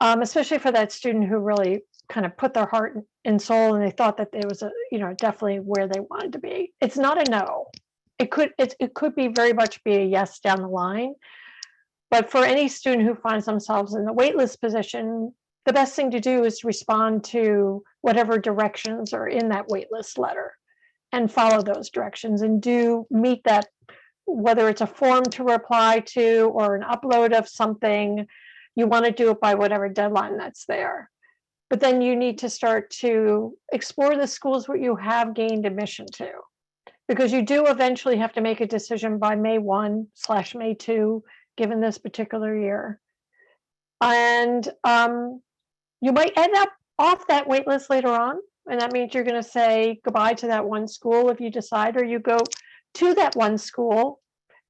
especially for that student who really kind of put their heart and soul, and they thought that it was definitely where they wanted to be. It's not a no. It could be very much be a yes down the line. But for any student who finds themselves in the waitlist position, the best thing to do is respond to whatever directions are in that waitlist letter and follow those directions and do meet that, whether it's a form to reply to or an upload of something. You want to do it by whatever deadline that's there. But then you need to start to explore the schools where you have gained admission to, because you do eventually have to make a decision by May 1/May 2, given this particular year. And you might end up off that wait list later on. And that means you're going to say goodbye to that one school if you decide, or you go to that one school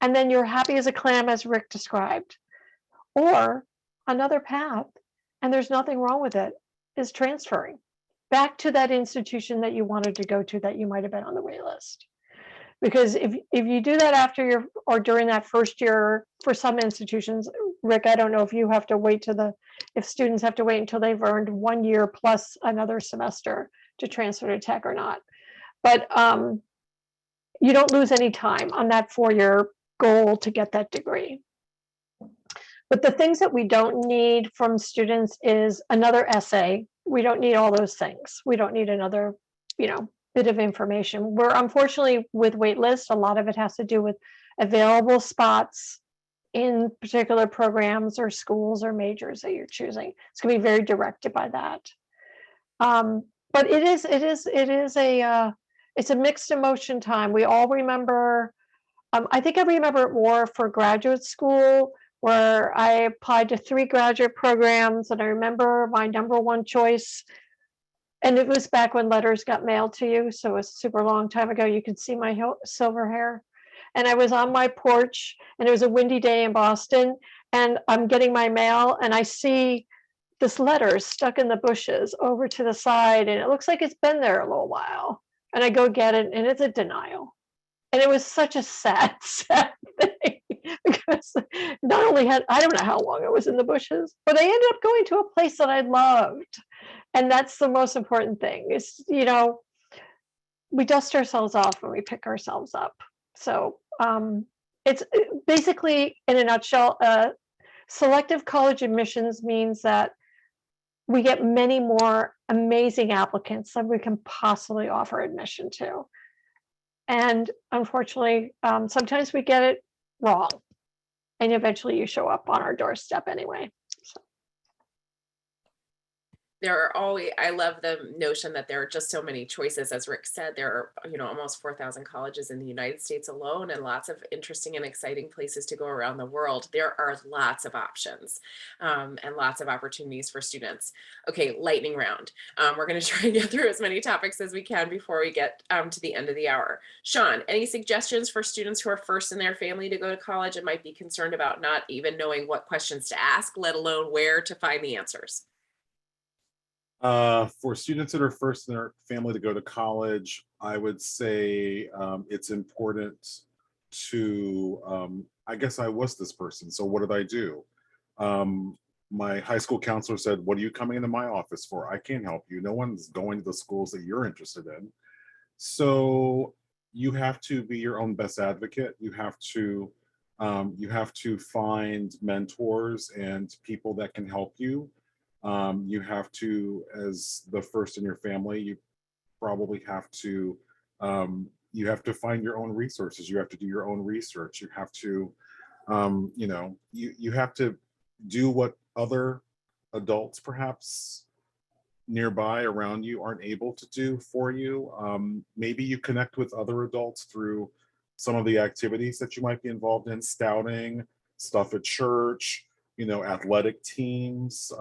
and then you're happy as a clam, as Rick described. Or another path, and there's nothing wrong with it, is transferring back to that institution that you wanted to go to that you might have been on the wait list. Because if you do that after your, or during that first year, for some institutions, Rick, I don't know if you have to wait if students have to wait until they've earned 1 year plus another semester to transfer to tech or not. But you don't lose any time on that 4-year goal to get that degree. But the things that we don't need from students is another essay. We don't need all those things. We don't need another, bit of information. Where unfortunately with waitlist, a lot of it has to do with available spots in particular programs or schools or majors that you're choosing. It's going to be very directed by that. But it's a mixed emotion time. We all remember, I think I remember it more for graduate school, where I applied to 3 graduate programs, and I remember my number one choice, and it was back when letters got mailed to you, so it was a super long time ago. You could see my silver hair. And I was on my porch, and it was a windy day in Boston, and I'm getting my mail, and I see this letter stuck in the bushes over to the side, and it looks like it's been there a little while. And I go get it, and it's a denial. And it was such a sad, sad thing, because not only I don't know how long it was in the bushes, but I ended up going to a place that I loved. And that's the most important thing is, we dust ourselves off when we pick ourselves up. So it's basically, in a nutshell, selective college admissions means that we get many more amazing applicants than we can possibly offer admission to. And unfortunately, sometimes we get it wrong, and eventually you show up on our doorstep anyway. So. I love the notion that there are just so many choices. As Rick said, there are, almost 4,000 colleges in the United States alone, and lots of interesting and exciting places to go around the world. There are lots of options and lots of opportunities for students. Okay, lightning round. We're going to try and get through as many topics as we can before we get to the end of the hour. Sean, any suggestions for students who are first in their family to go to college and might be concerned about not even knowing what questions to ask, let alone where to find the answers? For students that are first in their family to go to college, I would say it's important to, I guess I was this person, so what did I do? My high school counselor said, what are you coming into my office for? I can't help you. No one's going to the schools that you're interested in. So you have to be your own best advocate. You have to find mentors and people that can help you. You have to, as the first in your family, you probably have to find your own resources. You have to do your own research. You have to, you have to do what other adults perhaps nearby around you aren't able to do for you. Maybe you connect with other adults through some of the activities that you might be involved in, scouting, stuff at church, athletic teams.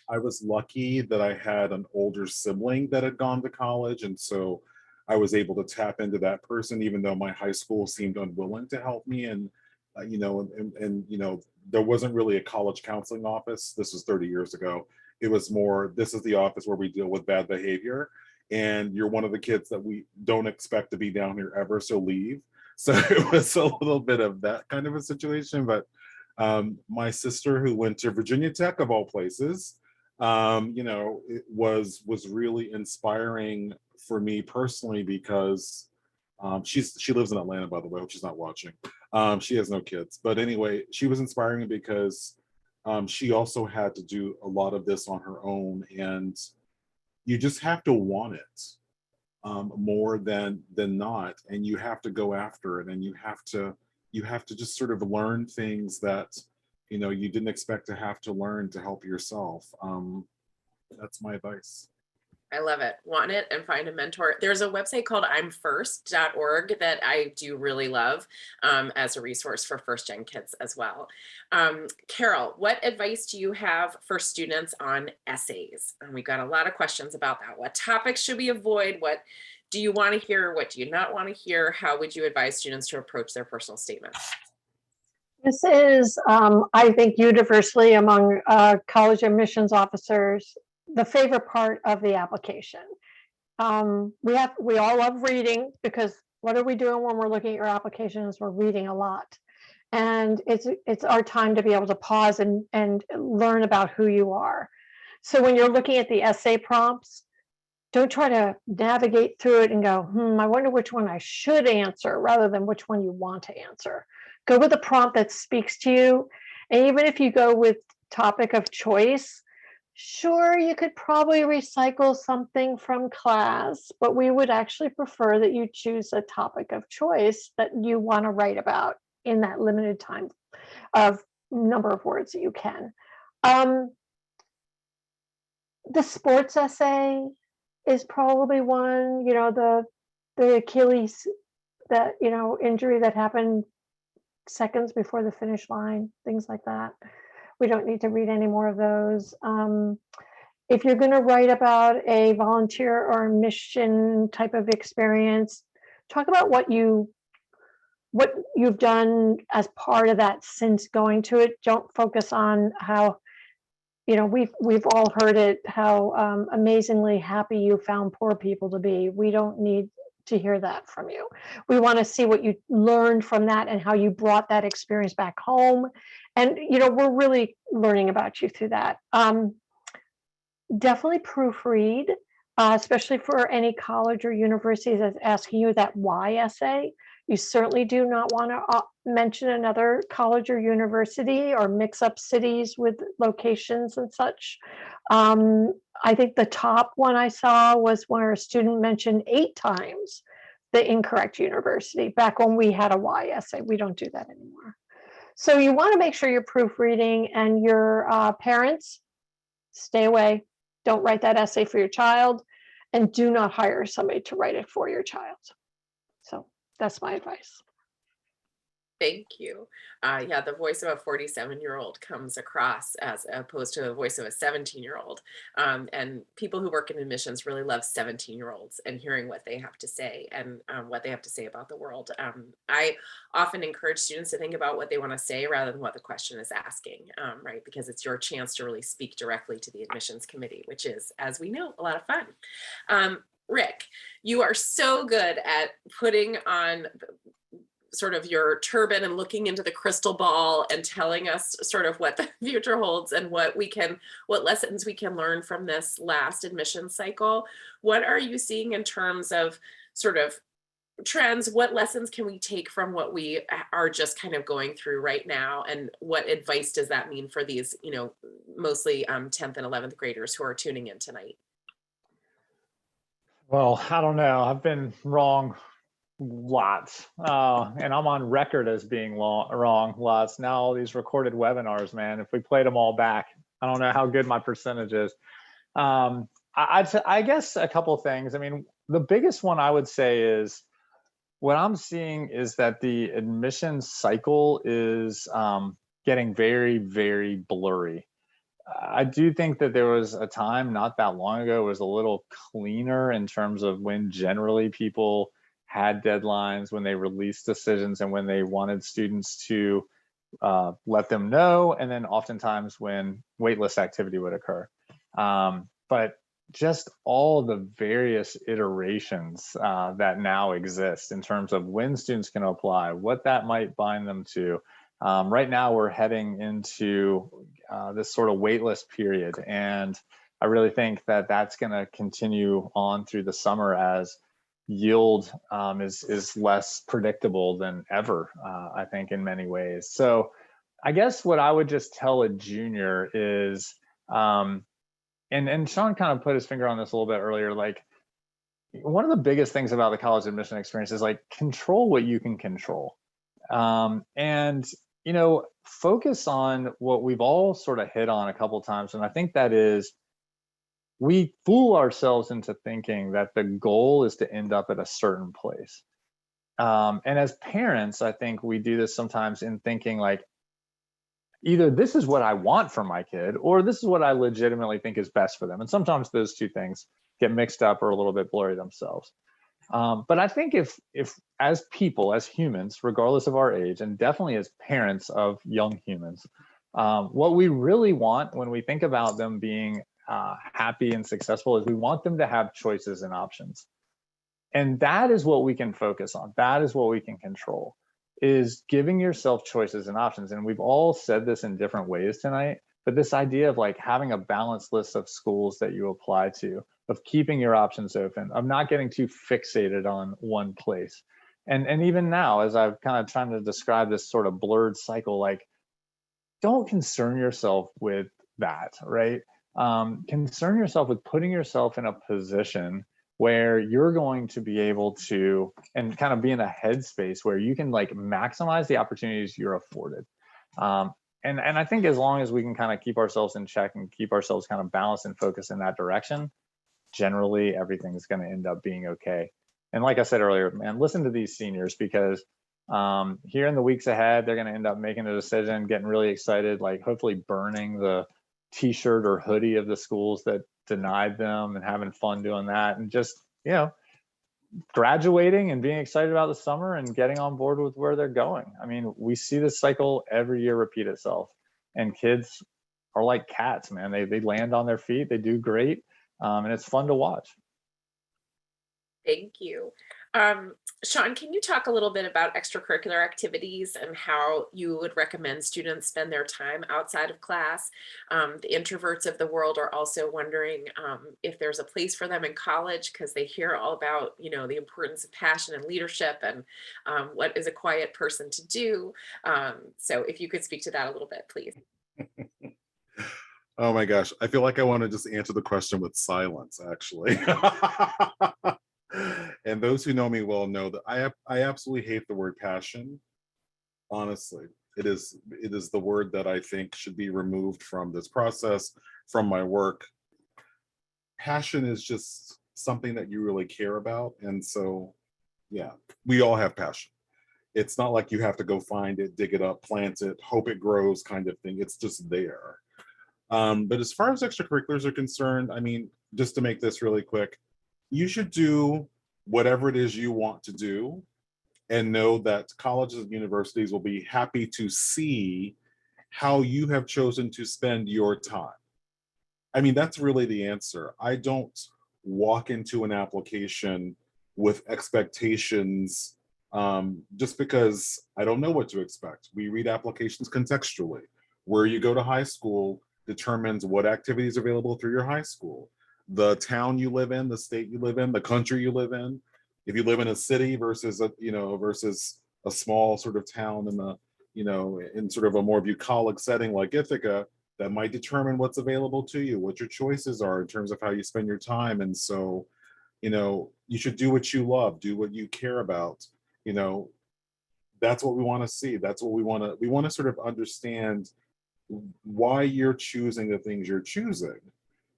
I was lucky that I had an older sibling that had gone to college, and so I was able to tap into that person, even though my high school seemed unwilling to help me. And there wasn't really a college counseling office. This was 30 years ago. It was more, this is the office where we deal with bad behavior, and you're one of the kids that we don't expect to be down here ever, so leave. So it was a little bit of that kind of a situation. But my sister, who went to Virginia Tech of all places, it was really inspiring for me personally, because she lives in Atlanta, by the way, which she's not watching. She has no kids, but anyway, she was inspiring because she also had to do a lot of this on her own, and you just have to want it more than not, and you have to go after it, and you have to just sort of learn things that you didn't expect to have to learn to help yourself. That's my advice. I love it. Want it and find a mentor. There's a website called imfirst.org that I do really love as a resource for first gen kids as well. Carol, what advice do you have for students on essays? And we've got a lot of questions about that. What topics should we avoid? What do you want to hear? What do you not want to hear? How would you advise students to approach their personal statements? This is, I think, universally among college admissions officers, the favorite part of the application. We all love reading because What are we doing when we're looking at your applications? We're reading a lot. And it's our time to be able to pause and learn about who you are. So when you're looking at the essay prompts, don't try to navigate through it and go, I wonder which one I should answer rather than which one you want to answer. Go with a prompt that speaks to you. And even if you go with topic of choice, sure, you could probably recycle something from class, but we would actually prefer that you choose a topic of choice that you want to write about in that limited time of number of words that you can. The sports essay is probably one, the Achilles, that, injury that happened seconds before the finish line, things like that. We don't need to read any more of those. If you're going to write about a volunteer or mission type of experience, talk about what you've done as part of that since going to it. Don't focus on how, we've all heard it, how amazingly happy you found poor people to be. We don't need to hear that from you. We want to see what you learned from that and how you brought that experience back home. And, we're really learning about you through that. Definitely proofread, especially for any college or university that's asking you that why essay. You certainly do not want to mention another college or university or mix up cities with locations and such. I think the top one I saw was where a student mentioned 8 times the incorrect university back when we had a why essay. We don't do that anymore. So you want to make sure you're proofreading, and your parents, stay away. Don't write that essay for your child, and do not hire somebody to write it for your child. So that's my advice. Thank you. Yeah, the voice of a 47-year-old comes across as opposed to the voice of a 17-year-old. And people who work in admissions really love 17-year-olds and hearing what they have to say and what they have to say about the world. I often encourage students to think about what they want to say rather than what the question is asking, right? Because it's your chance to really speak directly to the admissions committee, which is, as we know, a lot of fun. Rick, you are so good at putting on sort of your turban and looking into the crystal ball and telling us sort of what the future holds and what lessons we can learn from this last admission cycle. What are you seeing in terms of sort of trends? What lessons can we take from what we are just kind of going through right now? And what advice does that mean for these, mostly 10th and 11th graders who are tuning in tonight? Well, I don't know. I've been wrong lots, and I'm on record as being wrong lots. Now all these recorded webinars, man, if we played them all back, I don't know how good my percentage is. I guess a couple things. I mean, the biggest one I would say is what I'm seeing is that the admissions cycle is getting very, very blurry. I do think that there was a time not that long ago it was a little cleaner in terms of when generally people had deadlines, when they released decisions, and when they wanted students to let them know, and then oftentimes when waitlist activity would occur. But just all the various iterations that now exist in terms of when students can apply, what that might bind them to. Right now we're heading into this sort of waitlist period, and I really think that that's going to continue on through the summer as yield is less predictable than ever, I think, in many ways. So I guess what I would just tell a junior is, and Sean kind of put his finger on this a little bit earlier, like one of the biggest things about the college admission experience is like control what you can control. And, focus on what we've all sort of hit on a couple of times. And I think that is, we fool ourselves into thinking that the goal is to end up at a certain place. And as parents, I think we do this sometimes in thinking like, either this is what I want for my kid, or this is what I legitimately think is best for them. And sometimes those two things get mixed up or a little bit blurry themselves. But I think if as people, as humans, regardless of our age, and definitely as parents of young humans, what we really want when we think about them being happy and successful is we want them to have choices and options. And that is what we can focus on. That is what we can control, is giving yourself choices and options. And we've all said this in different ways tonight, but this idea of like having a balanced list of schools that you apply to, of keeping your options open, of not getting too fixated on one place. And even now, as I've kind of trying to describe this sort of blurred cycle, like, don't concern yourself with that, right? Concern yourself with putting yourself in a position where you're going to be able to, and kind of be in a headspace where you can like maximize the opportunities you're afforded. And I think as long as we can kind of keep ourselves in check and keep ourselves kind of balanced and focused in that direction, generally everything's going to end up being okay. And like I said earlier, man, listen to these seniors, because here in the weeks ahead, they're going to end up making a decision, getting really excited, like hopefully burning the t-shirt or hoodie of the schools that denied them and having fun doing that, and just, you know, graduating and being excited about the summer and getting on board with where they're going. I mean, we see this cycle every year repeat itself, and kids are like cats, man. They land on their feet, they do great, and it's fun to watch. Thank you. Sean, can you talk a little bit about extracurricular activities and how you would recommend students spend their time outside of class? The introverts of the world are also wondering if there's a place for them in college, because they hear all about, you know, the importance of passion and leadership, and what is a quiet person to do. So if you could speak to that a little bit, please. Oh my gosh, I feel like I want to just answer the question with silence, actually. And those who know me well know that I absolutely hate the word passion. Honestly, it is the word that I think should be removed from this process, from my work. Passion is just something that you really care about. And so, yeah, we all have passion. It's not like you have to go find it, dig it up, plant it, hope it grows kind of thing. It's just there. But as far as extracurriculars are concerned, I mean, just to make this really quick, you should do whatever it is you want to do, and know that colleges and universities will be happy to see how you have chosen to spend your time. I mean, that's really the answer. I don't walk into an application with expectations just because I don't know what to expect. We read applications contextually. Where you go to high school determines what activities are available through your high school. The town you live in, the state you live in, the country you live in. If you live in a city versus a small sort of town in sort of a more bucolic setting like Ithaca, that might determine what's available to you, what your choices are in terms of how you spend your time. And so, you should do what you love, do what you care about. That's what we want to see. That's what we want to sort of understand why you're choosing the things you're choosing.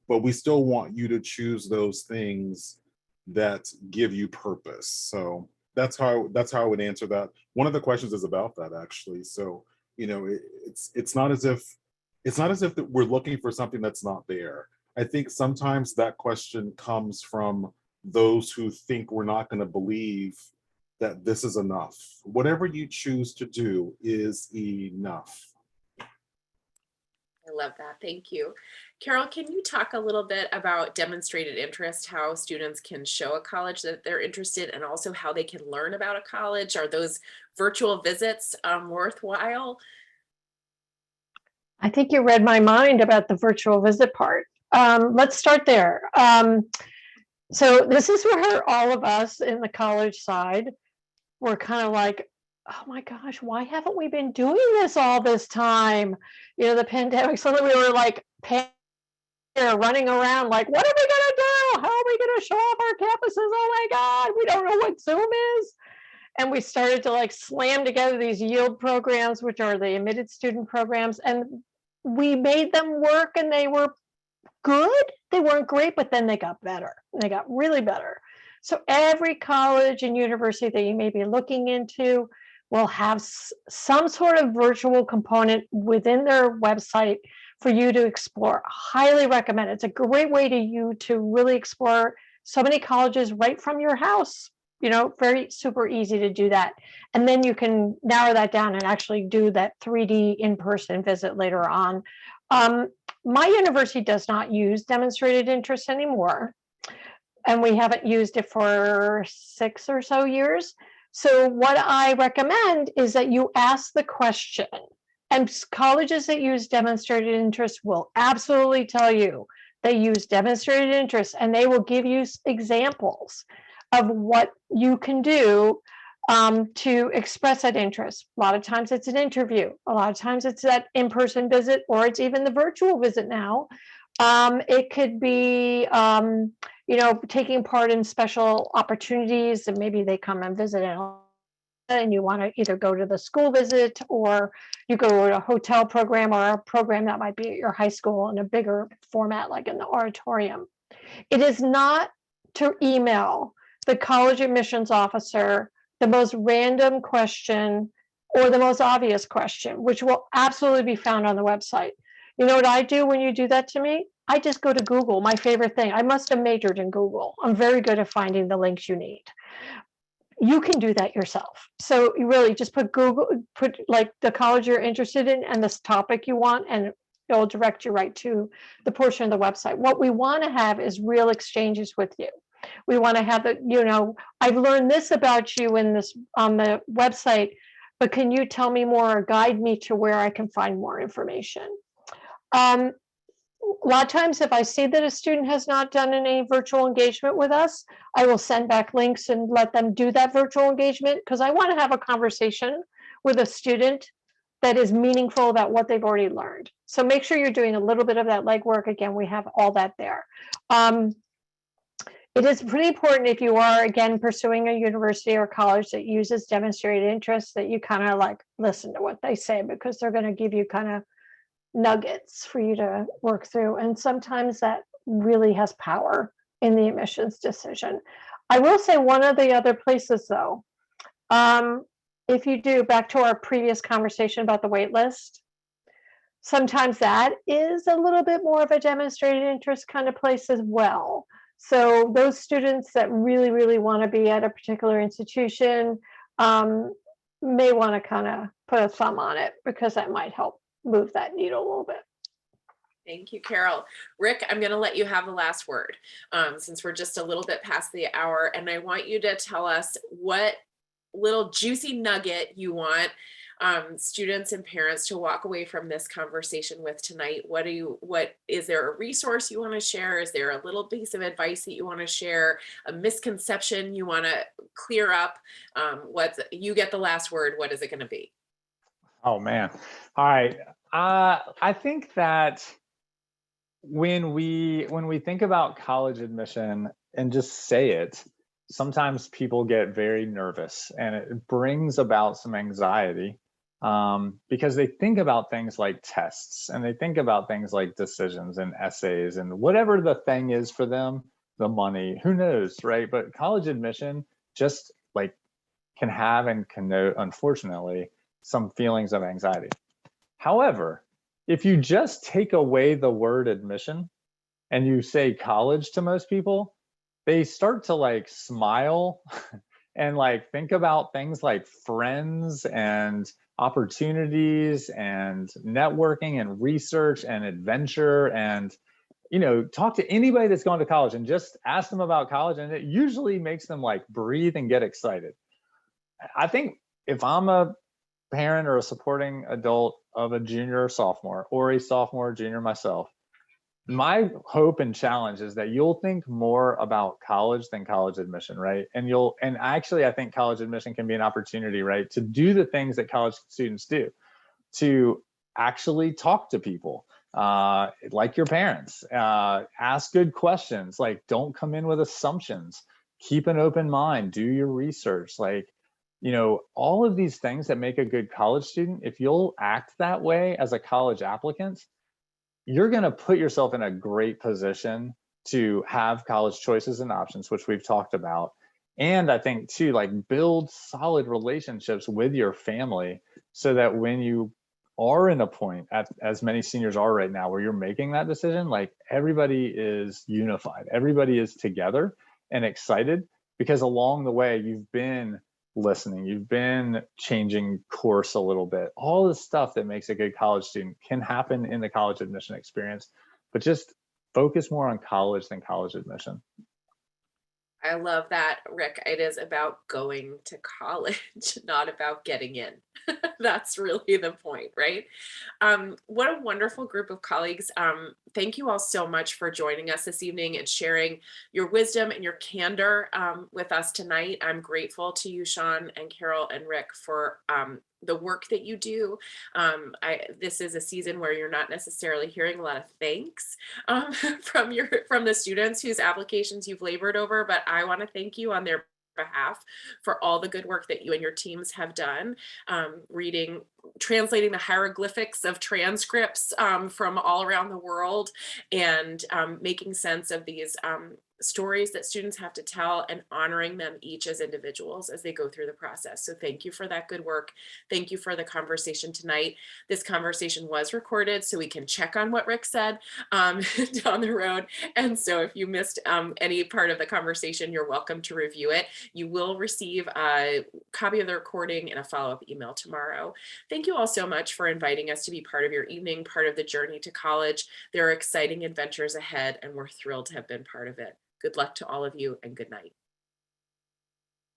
But we still want you to choose those things that give you purpose. So that's how I would answer that. One of the questions is about that, actually. So, it's not as if that we're looking for something that's not there. I think sometimes that question comes from those who think we're not going to believe that this is enough. Whatever you choose to do is enough. I love that. Thank you. Carol, can you talk a little bit about demonstrated interest, how students can show a college that they're interested, and also how they can learn about a college? Are those virtual visits worthwhile? I think you read my mind about the virtual visit part. Let's start there. So this is where all of us in the college side were kind of like, oh my gosh, why haven't we been doing this all this time? The pandemic, so that we were like running around like, what are we gonna do? How are we gonna show off our campuses? Oh my God, we don't know what Zoom is. And we started to like slam together these yield programs, which are the admitted student programs. And we made them work, and they were good. They weren't great, but then they got better. They got really better. So every college and university that you may be looking into will have some sort of virtual component within their website for you to explore. Highly recommend it. It's a great way to really explore so many colleges right from your house. Very super easy to do that. And then you can narrow that down and actually do that 3D in-person visit later on. My university does not use demonstrated interest anymore. and we haven't used it for 6 or so years. So what I recommend is that you ask the question, and colleges that use demonstrated interest will absolutely tell you they use demonstrated interest, and they will give you examples of what you can do to express that interest. A lot of times it's an interview. A lot of times it's that in-person visit, or it's even the virtual visit now. It could be, taking part in special opportunities, and maybe they come and visit and you want to either go to the school visit, or you go to a hotel program, or a program that might be at your high school in a bigger format, like in the auditorium. It is not to email the college admissions officer the most random question or the most obvious question, which will absolutely be found on the website. You know what I do when you do that to me? I just go to Google, my favorite thing. I must have majored in Google. I'm very good at finding the links you need. You can do that yourself. So you really just put like the college you're interested in and this topic you want, and it'll direct you right to the portion of the website. What we want to have is real exchanges with you. We want to have I've learned this about you in this on the website, but can you tell me more or guide me to where I can find more information? A lot of times, if I see that a student has not done any virtual engagement with us, I will send back links and let them do that virtual engagement, because I want to have a conversation with a student that is meaningful about what they've already learned. So make sure you're doing a little bit of that legwork. Again, we have all that there. It is pretty important, if you are, again, pursuing a university or college that uses demonstrated interest, that you kind of like listen to what they say, because they're going to give you kind of nuggets for you to work through. And sometimes that really has power in the admissions decision. I will say one of the other places, though, if you do, back to our previous conversation about the wait list, sometimes that is a little bit more of a demonstrated interest kind of place as well. So those students that really, really want to be at a particular institution may want to kind of put a thumb on it, because that might help move that needle a little bit. Thank you, Carol. Rick, I'm going to let you have the last word, since we're just a little bit past the hour, and I want you to tell us what little juicy nugget you want students and parents to walk away from this conversation with tonight. What is there a resource you want to share? Is there a little piece of advice that you want to share? A misconception you want to clear up? You get the last word. What is it going to be? Oh man. All right. I think that when we think about college admission and just say it, sometimes people get very nervous, and it brings about some anxiety because they think about things like tests, and they think about things like decisions and essays and whatever the thing is for them, the money, who knows, right? But college admission just like can have and connote, unfortunately, some feelings of anxiety. However, if you just take away the word admission and you say college to most people, they start to like smile and like think about things like friends and opportunities and networking and research and adventure, and talk to anybody that's gone to college and just ask them about college, and it usually makes them like breathe and get excited. I think if I'm a parent or a supporting adult of a junior or sophomore, or a sophomore or junior myself, my hope and challenge is that you'll think more about college than college admission, right? And actually, I think college admission can be an opportunity, right, to do the things that college students do, to actually talk to people, like your parents, ask good questions, like don't come in with assumptions, keep an open mind, do your research, like, all of these things that make a good college student. If you'll act that way as a college applicant, you're going to put yourself in a great position to have college choices and options, which we've talked about. And I think too, like build solid relationships with your family, so that when you are in a point, as many seniors are right now, where you're making that decision, like everybody is unified, everybody is together and excited, because along the way you've been listening, you've been changing course a little bit. All the stuff that makes a good college student can happen in the college admission experience, but just focus more on college than college admission. I love that, Rick. It is about going to college, not about getting in. That's really the point, right? What a wonderful group of colleagues. Thank you all so much for joining us this evening and sharing your wisdom and your candor with us tonight. I'm grateful to you, Sean and Carol and Rick, for the work that you do. This is a season where you're not necessarily hearing a lot of thanks from the students whose applications you've labored over, but I want to thank you on their behalf for all the good work that you and your teams have done, translating the hieroglyphics of transcripts from all around the world, and making sense of these stories that students have to tell and honoring them each as individuals as they go through the process. So thank you for that good work. Thank you for the conversation tonight. This conversation was recorded so we can check on what Rick said down the road. And so if you missed any part of the conversation, you're welcome to review it. You will receive a copy of the recording in a follow-up email tomorrow. Thank you all so much for inviting us to be part of your evening, part of the journey to college. There are exciting adventures ahead, and we're thrilled to have been part of it. Good luck to all of you, and good night.